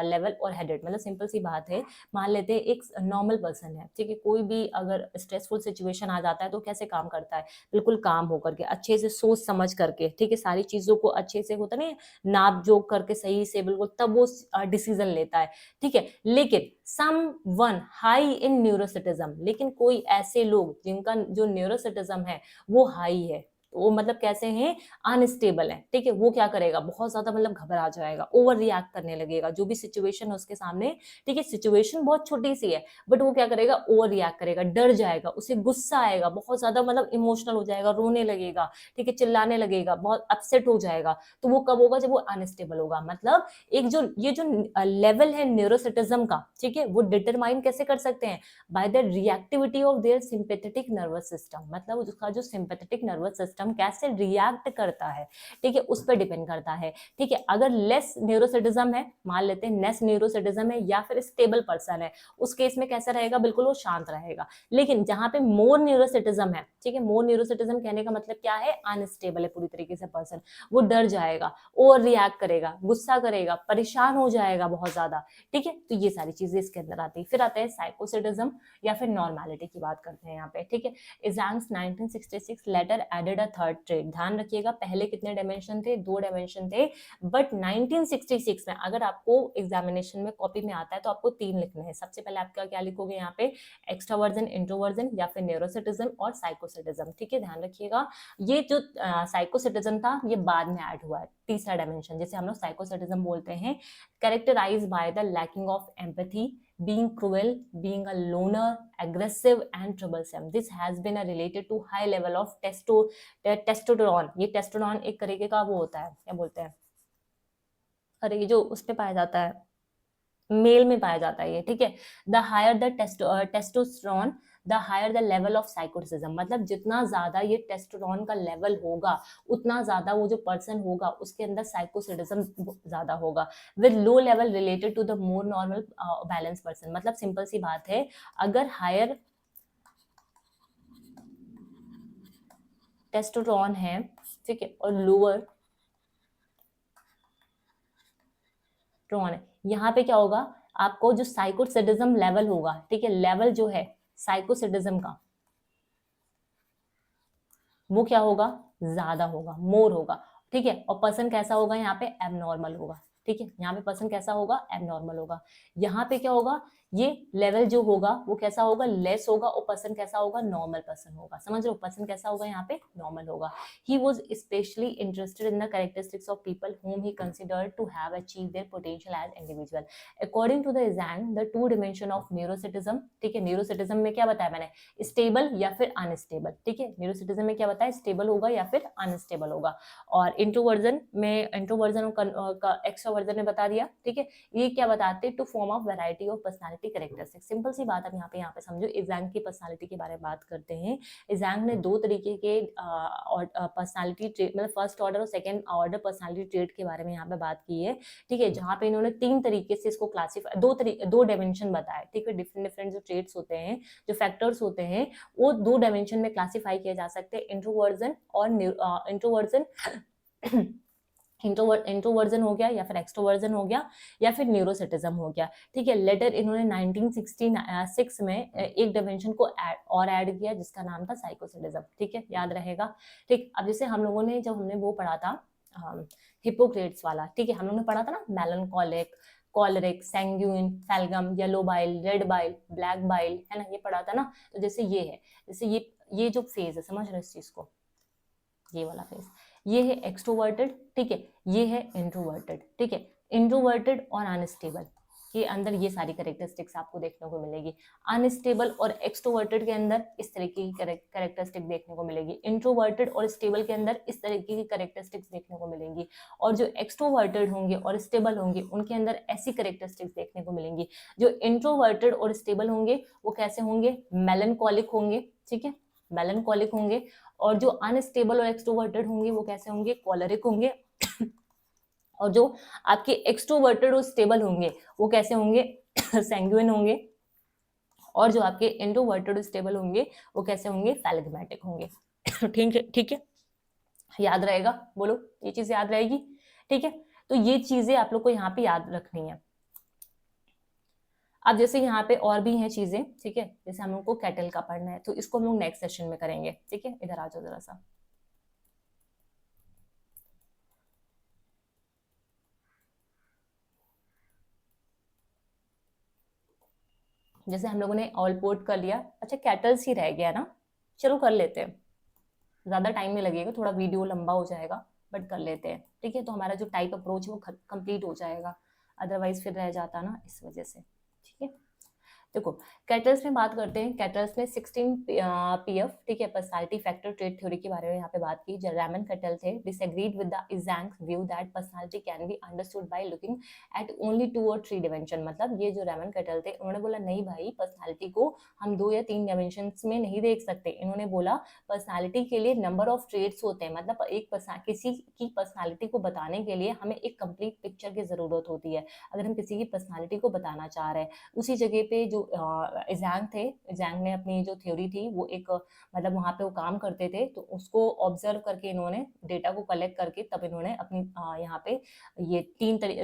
level और हेडेड। मतलब सिंपल सी बात है, मान लेते हैं एक नॉर्मल पर्सन है, ठीक है, कोई भी अगर स्ट्रेसफुल सिचुएशन आ जाता है तो कैसे काम करता है? बिल्कुल काम होकर के, अच्छे से सोच समझ करके, ठीक है, सारी चीजों को अच्छे से होता नहीं, नाप जोक करके सही से बिल्कुल, तब वो डिसीजन लेता है, ठीक है। लेकिन सम वन हाई इन न्यूरोसिटिज्म, लेकिन कोई ऐसे लोग जिनका जो न्यूरोसिटिज्म है वो हाई है, वो मतलब कैसे हैं? अनस्टेबल है, ठीक है। वो क्या करेगा? बहुत ज्यादा मतलब घबरा जाएगा, ओवर रिएक्ट करने लगेगा जो भी सिचुएशन है उसके सामने, ठीक है। सिचुएशन बहुत छोटी सी है बट वो क्या करेगा? ओवर रिएक्ट करेगा, डर जाएगा, उसे गुस्सा आएगा, बहुत ज्यादा मतलब इमोशनल हो जाएगा, रोने लगेगा, ठीक है, चिल्लाने लगेगा, बहुत अपसेट हो जाएगा। तो वो कब होगा? जब वो अनस्टेबल होगा। मतलब एक जो ये जो लेवल है न्यूरोसिटिज्म का, ठीक है, वो डिटरमाइन कैसे कर सकते हैं? Bye the reactivity of there sympathetic nervous system. मतलब उसका जो सिंपैथेटिक नर्वस सिस्टम कैसे रिएक्ट करता है, ठीक है, उस पर डिपेंड करता है, ठीक है। अगर लेस न्यूरोसिटिज्म है, मान लेते हैं लेस न्यूरोसिटिज्म है या फिर स्टेबल पर्सन है, उस केस में कैसा रहेगा? बिल्कुल वो शांत रहेगा। लेकिन जहां पे मोर न्यूरोसिटिज्म है, ठीक है, मोर न्यूरोसिटिज्म कहने का मतलब क्या है? अनस्टेबल है पूरी तरीके से पर्सन, वो डर जाएगा, ओवर रिएक्ट करेगा, गुस्सा करेगा, परेशान हो जाएगा बहुत ज्यादा, ठीक है। तो ये सारी चीजें इसके अंदर आती है। फिर आता है साइकोसिटिज्म या फिर नॉर्मलिटी की बात करते हैं यहाँ पे, ठीक है। Eysenck's 1966 later added a third trait. ध्यान रखिएगा, पहले कितने डायमेंशन थे? 2 डायमेंशन थे, बट 1966 में अगर आपको एग्जामिनेशन में कॉपी में आता है तो आपको 3 लिखने हैं। सबसे पहले आप क्या लिखोगे यहाँ पे? एक्स्ट्रावर्जन, इंट्रोवर्जन या फिर न्यूरोसिटिज्म और साइकोसिटिज्म, ठीक है, ध्यान रखिएगा। ये जो साइकोसिटिज्म था ये बाद में ऐड हुआ है, तीसरा डायमेंशन, जिसे हम लोग साइकोसिटिज्म बोलते हैं। Characterize by the lacking of empathy, being cruel, being a loner, aggressive and troublesome. This has been related to high level of testosterone. ये टेस्टोस्टेरोन एक तरीके का वो होता है, क्या बोलते हैं, अरे ये जो उस पे पाया जाता है, मेल में पाया जाता है ये, ठीक है। The higher the testosterone the higher the level of psychoticism. मतलब जितना ज्यादा ये टेस्टोस्टेरोन का लेवल होगा उतना ज्यादा वो जो पर्सन होगा उसके अंदर साइकोसिटिज्म ज्यादा होगा। With low level related to the more normal balance person. मतलब सिंपल सी बात है, अगर हायर टेस्टोस्टेरोन है, ठीक है, और लोअर ट्रोन है, यहाँ पे क्या होगा? आपको जो साइकोसिटिज्म लेवल होगा, ठीक है, लेवल जो है साइकोसिटिज्म का वो क्या होगा? ज्यादा होगा, मोर होगा, ठीक है। और पर्सन कैसा होगा? यहाँ पे एबनॉर्मल होगा, ठीक है। यहाँ पे पर्सन कैसा होगा? एबनॉर्मल होगा। यहाँ पे क्या होगा? ये लेवल जो होगा वो कैसा होगा, लेस होगा, और पर्सन कैसा होगा, नॉर्मल पर्सन होगा। समझ रहे हो, पर्सन कैसा होगा यहाँ पे, नॉर्मल होगा। He was specially interested in the characteristics of people whom he considered to have achieved their potential as individual. According to the Zhang, the two dimension of neuroticism, ठीक है, न्यूरोसिटिज्म में क्या बताया मैंने, स्टेबल या फिर अनस्टेबल, ठीक है, न्यूरोसिटिज्म में क्या बताया, स्टेबल होगा या फिर अनस्टेबल होगा। और इंट्रोवर्जन में, इंट्रोवर्जन का एक्सट्रोवर्जन ने बता दिया, ठीक है। ये क्या बताते हैं, two form of variety of personality characteristic. Simple सी बात, आप यहाँ पे समझो, एग्जांग की पर्सनालिटी के बारे में बात करते हैं। एग्जांग ने दो तरीके के पर्सनालिटी ट्रेट, मतलब फर्स्ट ऑर्डर और सेकंड ऑर्डर पर्सनालिटी ट्रेट के बारे में यहाँ पे बात की है, ठीक है, जहाँ पे इन्होंने 3 तरीके से इसको क्लासिफाई, दो डायमेंशन बताए, ठीक है, डिफरेंट डिफरेंट जो ट्रेट्स होते हैं, जो फैक्टर्स होते हैं, वो 2 डायमेंशन में क्लासिफाई किए जा सकते हैं, इंट्रोवर्जन और इंट्रोवर्जन इंट्रोवर्जन हो गया, या फिर एक्सट्रोवर्जन हो गया, या फिर न्यूरोसिटिज्म हो गया, ठीक है। लेटर इन्होंने 1966 में एक डायमेंशन को ऐड किया, जिसका नाम था साइकोसिडिज्म, ठीक है, याद रहेगा। ठीक, अब जैसे हम लोगों ने, जब हमने वो पढ़ा था हिपोक्रेट्स वाला, ठीक है, हम लोगों ने पढ़ा था ना, melancholic, choleric, sanguine, phlegm, yellow bile, red bile, black bile, है ना, ये पढ़ा था ना। तो जैसे ये है, जैसे ये जो फेज है, समझ रहे हो इस चीज को, ये वाला फेज, ये है एक्सट्रोवर्टेड, ठीक है, ये है इंट्रोवर्टेड, ठीक है। इंट्रोवर्टेड और अनस्टेबल के अंदर ये सारी कैरेक्टरिस्टिक्स आपको देखने को मिलेगी। अनस्टेबल और एक्सट्रोवर्टेड के अंदर इस तरीके की कैरेक्टरिस्टिक देखने को मिलेगी। इंट्रोवर्टेड और स्टेबल के अंदर इस तरीके की कैरेक्टरिस्टिक्स देखने को मिलेंगी। और जो एक्सट्रोवर्टेड होंगे और स्टेबल होंगे, उनके अंदर ऐसी कैरेक्टरिस्टिक्स देखने को मिलेंगी। जो इंट्रोवर्टेड और स्टेबल होंगे वो कैसे होंगे, मेलनकॉलिक होंगे, ठीक है, मेलनकॉलिक होंगे। और जो अनस्टेबल और एक्सट्रोवर्टेड होंगे वो कैसे होंगे, कॉलरिक होंगे। और जो आपके एक्सट्रोवर्टेड और स्टेबल होंगे वो कैसे होंगे, सैंग्विन होंगे। और जो आपके इंट्रोवर्टेड और स्टेबल होंगे वो कैसे होंगे, फैलेग्मेटिक होंगे। ठीक है, ठीक है, याद रहेगा, बोलो, ये चीज याद रहेगी, ठीक है। तो ये चीजें आप लोग को यहाँ पे याद रखनी है। अब जैसे यहाँ पे और भी हैं चीजें, ठीक है, जैसे हम लोग को कैटल का पढ़ना है, तो इसको हम लोग नेक्स्ट सेशन में करेंगे, ठीक है। इधर आ जाओ जरा सा। जैसे हम लोगों ने ऑल पोर्ट कर लिया, अच्छा कैटल्स ही रह गया ना, चलो कर लेते हैं, ज्यादा टाइम नहीं लगेगा, थोड़ा वीडियो लंबा हो जाएगा, बट कर लेते हैं, ठीक है। तो हमारा जो टाइप अप्रोच है वो कंप्लीट हो जाएगा, अदरवाइज फिर रह जाता ना, इस वजह से, ठीक है। देखो, कैटल्स में बात करते हैं। कैटल्स में 16 पीएफ, ठीक है, पर्सनालिटी फैक्टर ट्रेट थ्योरी के बारे में यहाँ पे बात की। जो रैमन कैटल थे, disagreed with the Eysenck's view that personality can be understood by looking at only 2 और 3 डिमेंशन। मतलब ये जो रैमन कैटल थे, उन्होंने बोला नहीं भाई, पर्सनालिटी को हम 2 या 3 डायमेंशन में नहीं देख सकते। इन्होंने बोला पर्सनालिटी के लिए नंबर ऑफ ट्रेट्स होते हैं, मतलब किसी की पर्सनालिटी को बताने के लिए हमें एक कंप्लीट पिक्चर की जरूरत होती है। अगर हम किसी की पर्सनालिटी को बताना चाह रहे हैं, उसी जगह पे जो ज़ैंग थे, ज़ैंग ने अपनी जो थ्योरी थी वो एक, मतलब वहाँ पे वो काम करते थे, तो उसको ऑब्जर्व करके इन्होंने डेटा को कलेक्ट करके तब इन्होंने अपनी यहाँ पे ये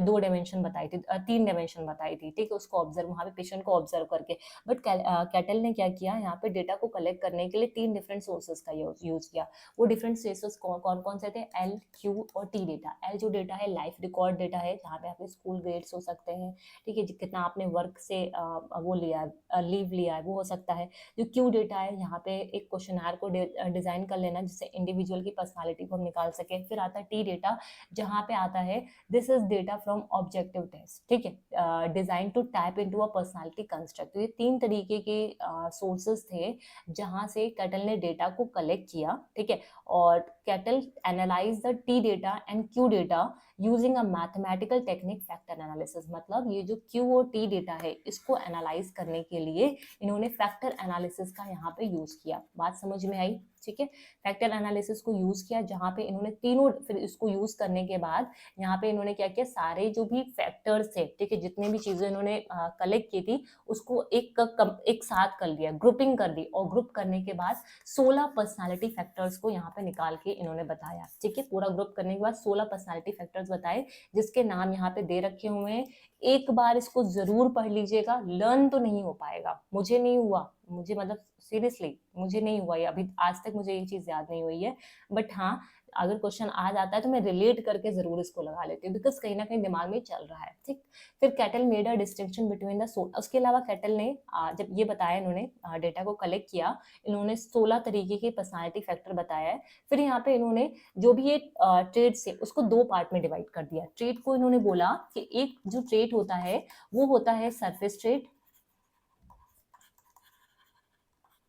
2 डायमेंशन बताई थी, 3 डायमेंशन बताई थी, ठीक है, उसको ऑब्जर्व, वहाँ पे पेशेंट को ऑब्जर्व करके। बट कैटल ने क्या किया, यहाँ पे डेटा को कलेक्ट करने के लिए 3 डिफरेंट सोर्सेज का यूज किया। वो डिफरेंट सोर्सेज कौन कौन से थे, एल, क्यू और टी डेटा। एल जो डेटा है लाइफ रिकॉर्ड डेटा है, जहाँ पे आपके स्कूल ग्रेड्स हो सकते हैं, ठीक है, कितना आपने वर्क से वो लिया है, लीव लिया है, वो हो सकता है। जो क्यू डेटा है, यहाँ पे एक क्वेश्चनर को डिजाइन कर लेना जिससे इंडिविजुअल की पर्सनालिटी को हम निकाल सके। फिर आता है टी डेटा, जहाँ पे आता है this is data from objective test, ठीक है, design to tap into a personality construct. तो ये 3 तरीके के सोर्सेज थे जहाँ से कैटल ने डेटा को कलेक्ट किया, ठीक है। और cattle analyse the T data and Q data using a mathematical technique factor analysis. मतलब ये जो क्यू और टी डेटा है, इसको एनालाइज करने के लिए इन्होंने फैक्टर एनालिसिस का यहाँ पे यूज किया। बात समझ में आई, ठीक है। फैक्टर एनालिसिस को यूज किया, जहाँ पे इन्होंने तीनों, फिर इसको यूज करने के बाद यहाँ पे इन्होंने क्या किया, सारे जो भी फैक्टर्स थे, ठीक है, जितने भी चीजें इन्होंने कलेक्ट की थी, उसको एक साथ कर लिया, ग्रुपिंग कर दी। और ग्रुप करने के बाद 16 पर्सनालिटी फैक्टर्स को यहाँ पे निकाल के इन्होंने बताया, ठीक है। पूरा ग्रुप करने के बाद 16 पर्सनालिटी फैक्टर्स बताए, जिसके नाम यहाँ पे दे रखे हुए हैं। एक बार इसको जरूर पढ़ लीजिएगा, लर्न तो नहीं हो पाएगा, मुझे नहीं हुआ, मुझे मतलब सीरियसली मुझे नहीं हुआ ये, अभी आज तक मुझे ये चीज याद नहीं हुई है। बट हाँ, अगर क्वेश्चन आ जाता है तो मैं रिलेट करके जरूर इसको लगा लेती हूँ, बिकॉज कहीं ना कहीं दिमाग में चल रहा है। ठीक, फिर Cattell made a distinction between the soul, उसके अलावा कैटल ने जब ये बताया, इन्होंने डेटा को कलेक्ट किया, इन्होंने 16 तरीके के पर्सनालिटी फैक्टर बताया है। फिर यहाँ पे इन्होंने जो भी ये ट्रेड्स है उसको दो पार्ट में डिवाइड कर दिया। ट्रेड को इन्होंने बोला कि एक जो ट्रेड होता है वो होता है सरफेस ट्रेड,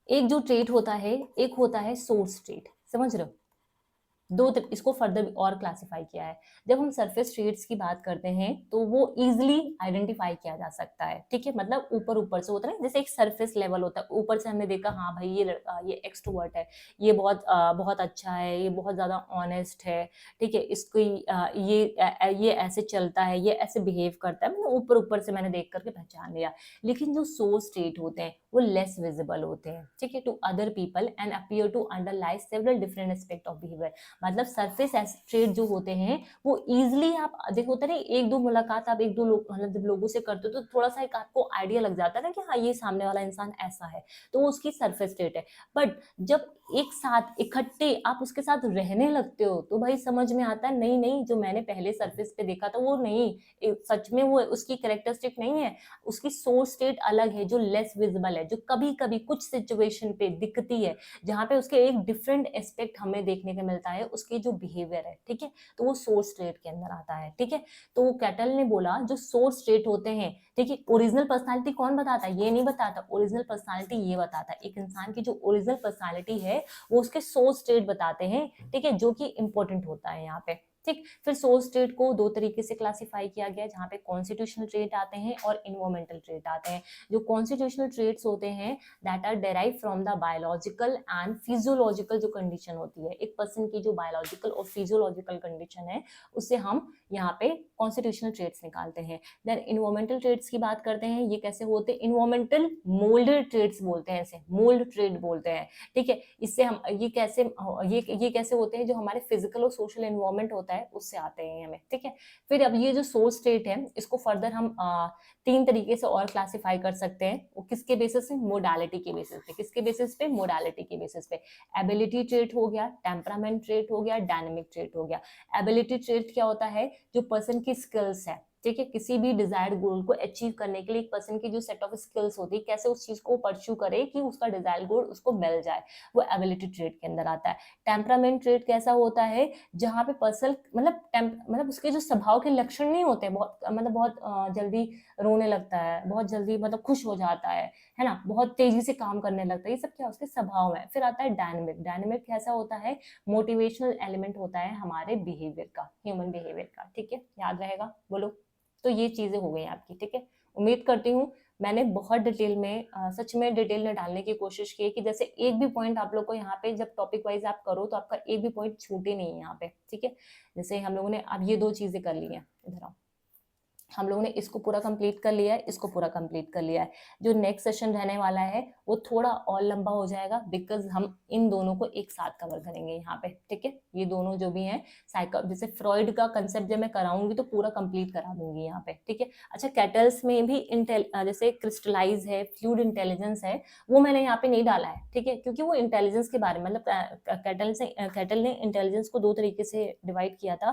एक जो ट्रेड होता है एक होता है सोर्स ट्रेड। समझ रहे हो? इसको फर्दर और क्लासिफाई किया है। जब हम सरफेस ट्रेड्स की बात करते हैं तो वो इजिली आइडेंटिफाई किया जा सकता है। ठीक है, मतलब ऊपर ऊपर से होता है ना, जैसे एक सरफेस लेवल होता है, ऊपर से हमने देखा हाँ भाई ये एक्सट्रोवर्ट है, ये बहुत अच्छा है, ये बहुत ज्यादा ऑनेस्ट है, ठीक है, इसको ये ऐसे चलता है, ये ऐसे बिहेव करता है, मतलब ऊपर ऊपर से मैंने देख करके पहचान लिया। लेकिन जो सोर्स ट्रेट होते हैं वो लेस विजिबल होते हैं, ठीक है, to other people and appear to underlie several different aspect of behaviour. मतलब सरफेस ट्रेड जो होते हैं वो इजिली आप देखो, होता है एक दो मुलाकात आप एक दो लोग मतलब जब लोगों से करते हो तो थोड़ा सा एक आपको आइडिया लग जाता है ना कि हाँ ये सामने वाला इंसान ऐसा है, तो वो उसकी सरफेस ट्रेड है। बट जब एक साथ इकट्ठे आप उसके साथ रहने लगते हो तो भाई समझ में आता है नहीं नहीं, जो मैंने पहले सरफेस पे देखा था वो नहीं, सच में वो उसकी कैरेक्टरिस्टिक नहीं है, उसकी सोर्स स्टेट अलग है जो लेस विजिबल है, जो कभी कभी कुछ सिचुएशन पे दिखती है, जहाँ पे उसके एक डिफरेंट एस्पेक्ट हमें देखने को मिलता है, उसकी जो बिहेवियर है, ठीक है, तो वो सोर्स ट्रेट के अंदर आता है। ठीक है, तो कैटल ने बोला जो सोर्स ट्रेट होते हैं, ठीक है, ओरिजिनल पर्सनालिटी कौन बताता है? ये नहीं बताता, ओरिजिनल पर्सनालिटी ये बताता है। एक इंसान की जो ओरिजिनल पर्सनालिटी है वो उसके सोर्स ट्रेट बताते हैं, ठीक है, जो कि इंपॉर्टेंट होता है यहाँ पे। ठीक, फिर सोर्स ट्रेट को दो तरीके से क्लासिफाई किया गया, जहाँ पे कॉन्स्टिट्यूशनल ट्रेट आते हैं और इन्वायरमेंटल ट्रेट आते हैं। जो कॉन्स्टिट्यूशनल ट्रेट्स होते हैं that are derive from the biological and physiological जो कंडीशन होती है, एक पर्सन की जो बायोलॉजिकल और फिजियोलॉजिकल कंडीशन है उससे हम यहाँ पे कॉन्स्टिट्यूशनल ट्रेट्स निकालते हैं। देन इन्वायरमेंटल ट्रेट्स की बात करते हैं, ये कैसे होते हैं? इन्वायरमेंटल मोल्डेड ट्रेट्स बोलते हैं, ऐसे मोल्ड ट्रेट बोलते हैं। ठीक है, इससे हम ये कैसे होते हैं? जो हमारे फिजिकल और सोशल एनवायरनमेंट होता है उससे आते हैं हमें। ठीक है, फिर अब ये जो सोर्स ट्रेट है इसको फर्दर हम तीन तरीके से और क्लासिफाई कर सकते हैं। वो किसके बेसिस पे? मोडालिटी के बेसिस पे। किसके बेसिस पे? मोडालिटी के बेसिस पे। एबिलिटी ट्रेट हो गया, टेम्परामेंट ट्रेट हो गया, डायनेमिक ट्रेट हो गया। एबिलिटी ट्रेट क्या होता है? जो पर्सन की स्किल्स है, ठीक है, किसी भी डिजायर्ड गोल को अचीव करने के लिए एक पर्सन की जो सेट ऑफ स्किल्स होती है, कैसे उस चीज को परस्यू करे कि उसका डिजायर्ड गोल उसको मिल जाए, वो एबिलिटी ट्रेट के अंदर आता है। टेम्परामेंट ट्रेट कैसा होता है? जहाँ पे पर्सन मतलब उसके जो स्वभाव के लक्षण नहीं होते, बहुत जल्दी रोने लगता है, बहुत जल्दी मतलब खुश हो जाता है ना, बहुत तेजी से काम करने लगता है, ये सब क्या उसके स्वभाव है। फिर आता है डायनेमिक। डायनेमिक कैसा होता है? मोटिवेशनल एलिमेंट होता है हमारे बिहेवियर का, ह्यूमन बिहेवियर का। ठीक है, याद रहेगा, बोलो। तो ये चीजें हो गई आपकी। ठीक है, उम्मीद करती हूँ मैंने बहुत डिटेल में सच में डिटेल में डालने की कोशिश की है कि जैसे एक भी पॉइंट आप लोग को यहाँ पे जब टॉपिक वाइज आप करो तो आपका एक भी पॉइंट छूटे नहीं है यहाँ पे। ठीक है, जैसे हम लोगों ने अब ये दो चीजें कर ली हैं, इधर आओ, हम लोगों ने इसको पूरा कंप्लीट कर लिया है, इसको पूरा कंप्लीट कर लिया है। जो नेक्स्ट सेशन रहने वाला है वो थोड़ा और लंबा हो जाएगा, बिकॉज हम इन दोनों को एक साथ कवर करेंगे यहाँ पे। ठीक है, ये दोनों जो भी हैं साइको, जैसे फ्रॉइड का कंसेप्ट जब मैं कराऊंगी तो पूरा कंप्लीट करा दूंगी यहाँ पे। ठीक है, अच्छा, कैटल्स में भी जैसे क्रिस्टलाइज है, फ्लूइड इंटेलिजेंस है, वो मैंने यहाँ पे नहीं डाला है। ठीक है, क्योंकि वो इंटेलिजेंस के बारे में, मतलब कैटल ने इंटेलिजेंस को दो तरीके से डिवाइड किया था,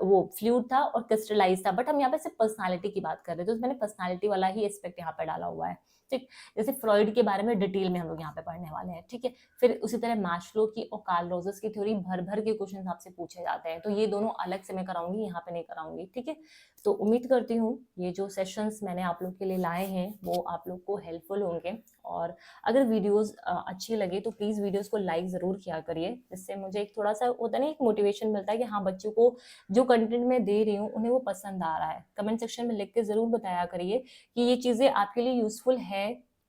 वो फ्लूइड था और क्रिस्टलाइज था, बट हम यहाँ पे सिर्फ पर्सनालिटी की बात कर रहे थे, तो मैंने पर्सनालिटी वाला ही एस्पेक्ट यहाँ पे डाला हुआ है। ठीक, जैसे फ्रॉइड के बारे में डिटेल में हम लोग यहाँ पे पढ़ने वाले हैं। ठीक है, फिर उसी तरह मैस्लो की और कार्ल रोजर्स की थ्योरी भर भर के क्वेश्चन आपसे पूछे जाते हैं, तो ये दोनों अलग से मैं कराऊंगी, यहाँ पे नहीं कराऊंगी। ठीक है, तो उम्मीद करती हूँ ये जो सेशंस मैंने आप लोग के लिए लाए हैं वो आप लोग को हेल्पफुल होंगे, और अगर वीडियोस अच्छी लगे तो प्लीज वीडियोस को लाइक जरूर किया करिए, जिससे मुझे एक थोड़ा सा होता है ना, एक मोटिवेशन मिलता है कि हाँ बच्चों को जो कंटेंट मैं दे रही हूँ उन्हें वो पसंद आ रहा है। कमेंट सेक्शन में लिख के जरूर बताया करिए कि ये चीजें आपके लिए यूजफुल है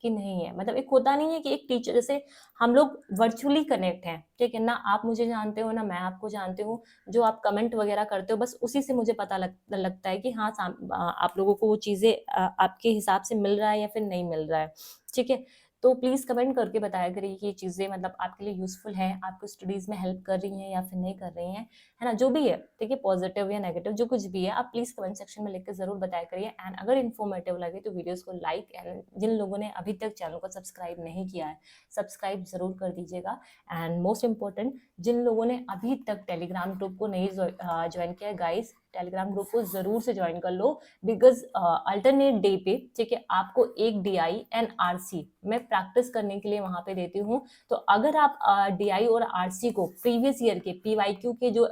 कि नहीं है। मतलब एक होता नहीं है कि एक टीचर, जैसे हम लोग वर्चुअली कनेक्ट हैं, ठीक है ना, आप मुझे जानते हो ना मैं आपको जानते हूँ, जो आप कमेंट वगैरह करते हो बस उसी से मुझे पता लगता है कि हाँ आप लोगों को वो चीजें आपके हिसाब से मिल रहा है या फिर नहीं मिल रहा है। ठीक है, तो प्लीज़ कमेंट करके बताया करिए कि ये चीज़ें मतलब आपके लिए यूज़फुल हैं, आपको स्टडीज़ में हेल्प कर रही हैं या फिर नहीं कर रही हैं, है ना? जो भी है, ठीक है, पॉजिटिव या नेगेटिव जो कुछ भी है, आप प्लीज़ कमेंट सेक्शन में लिख के ज़रूर बताया करिए। एंड अगर इन्फॉर्मेटिव लगे तो वीडियोज़ को लाइक, एंड जिन लोगों ने अभी तक चैनल को सब्सक्राइब नहीं किया है, सब्सक्राइब ज़रूर कर दीजिएगा। एंड मोस्ट इम्पोर्टेंट, जिन लोगों ने अभी तक टेलीग्राम ग्रुप को नहीं ज्वाइन किया है, गाइस टेलीग्राम ग्रुप को जरूर से ज्वाइन कर लो, बिकॉज अल्टरनेट डे पे, ठीक है, आपको एक DI एंड RC मैं प्रैक्टिस करने के लिए वहां पे देती हूँ। तो अगर आप DI और RC को प्रीवियस ईयर के PYQ के जो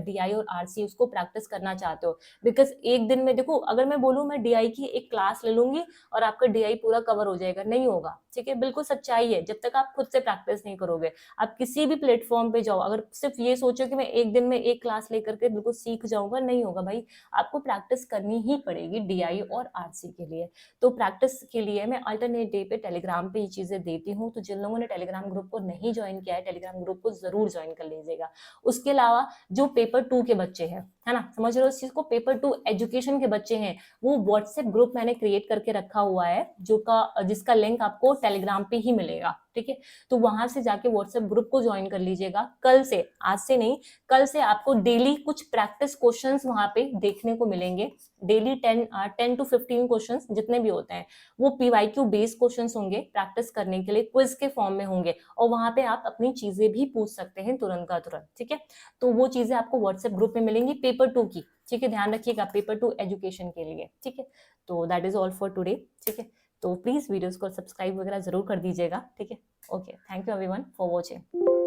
DI और RC उसको प्रैक्टिस करना चाहते हो, बिकॉज एक दिन में देखो, अगर मैं बोलूँ मैं DI की एक क्लास ले लूंगी और आपका DI पूरा कवर हो जाएगा, नहीं होगा, ठीक है, बिल्कुल सच्चाई है। जब तक आप खुद से प्रैक्टिस नहीं करोगे, आप किसी भी प्लेटफॉर्म पे जाओ, अगर सिर्फ ये सोचो कि मैं एक दिन में एक क्लास लेकर के बिल्कुल सीख जाऊंगा, नहीं होगा भाई, आपको प्रैक्टिस करनी ही पड़ेगी DI और RC के लिए। तो प्रैक्टिस के लिए मैं अल्टरनेट डे पे टेलीग्राम पे ये चीजें देती हूँ। तो जिन लोगों ने टेलीग्राम ग्रुप को नहीं ज्वाइन किया है, टेलीग्राम ग्रुप को जरूर ज्वाइन कर लीजिएगा। उसके अलावा जो पेपर 2 के बच्चे हैं, है ना, समझ रहे हो इस चीज को, पेपर 2 एजुकेशन के बच्चे हैं, वो व्हाट्सएप ग्रुप मैंने क्रिएट करके रखा हुआ है, जिसका लिंक आपको टेलीग्राम पे ही मिलेगा, ठीक है। तो वहां से जाके व्हाट्सएप ग्रुप को ज्वाइन कर लीजिएगा। कल से, आज से नहीं, कल से आपको डेली कुछ प्रैक्टिस क्वेश्चंस वहां पे देखने को मिलेंगे। डेली 10 to 15 क्वेश्चंस जितने भी होते हैं, वो PYQ बेस्ड क्वेश्चंस होंगे, प्रैक्टिस करने के लिए क्विज के फॉर्म में होंगे, और वहां पे आप अपनी चीजें भी पूछ सकते हैं तुरंत का तुरंत, ठीक है। तो वो चीजें आपको व्हाट्सएप ग्रुप में मिलेंगी पेपर 2 की, ठीक है, ध्यान रखिएगा, पेपर 2 एजुकेशन के लिए, ठीक है। तो that is all for today, ठीक है। तो प्लीज वीडियोस को सब्सक्राइब वगैरह जरूर कर दीजिएगा, ठीक है। Okay, thank you everyone for watching.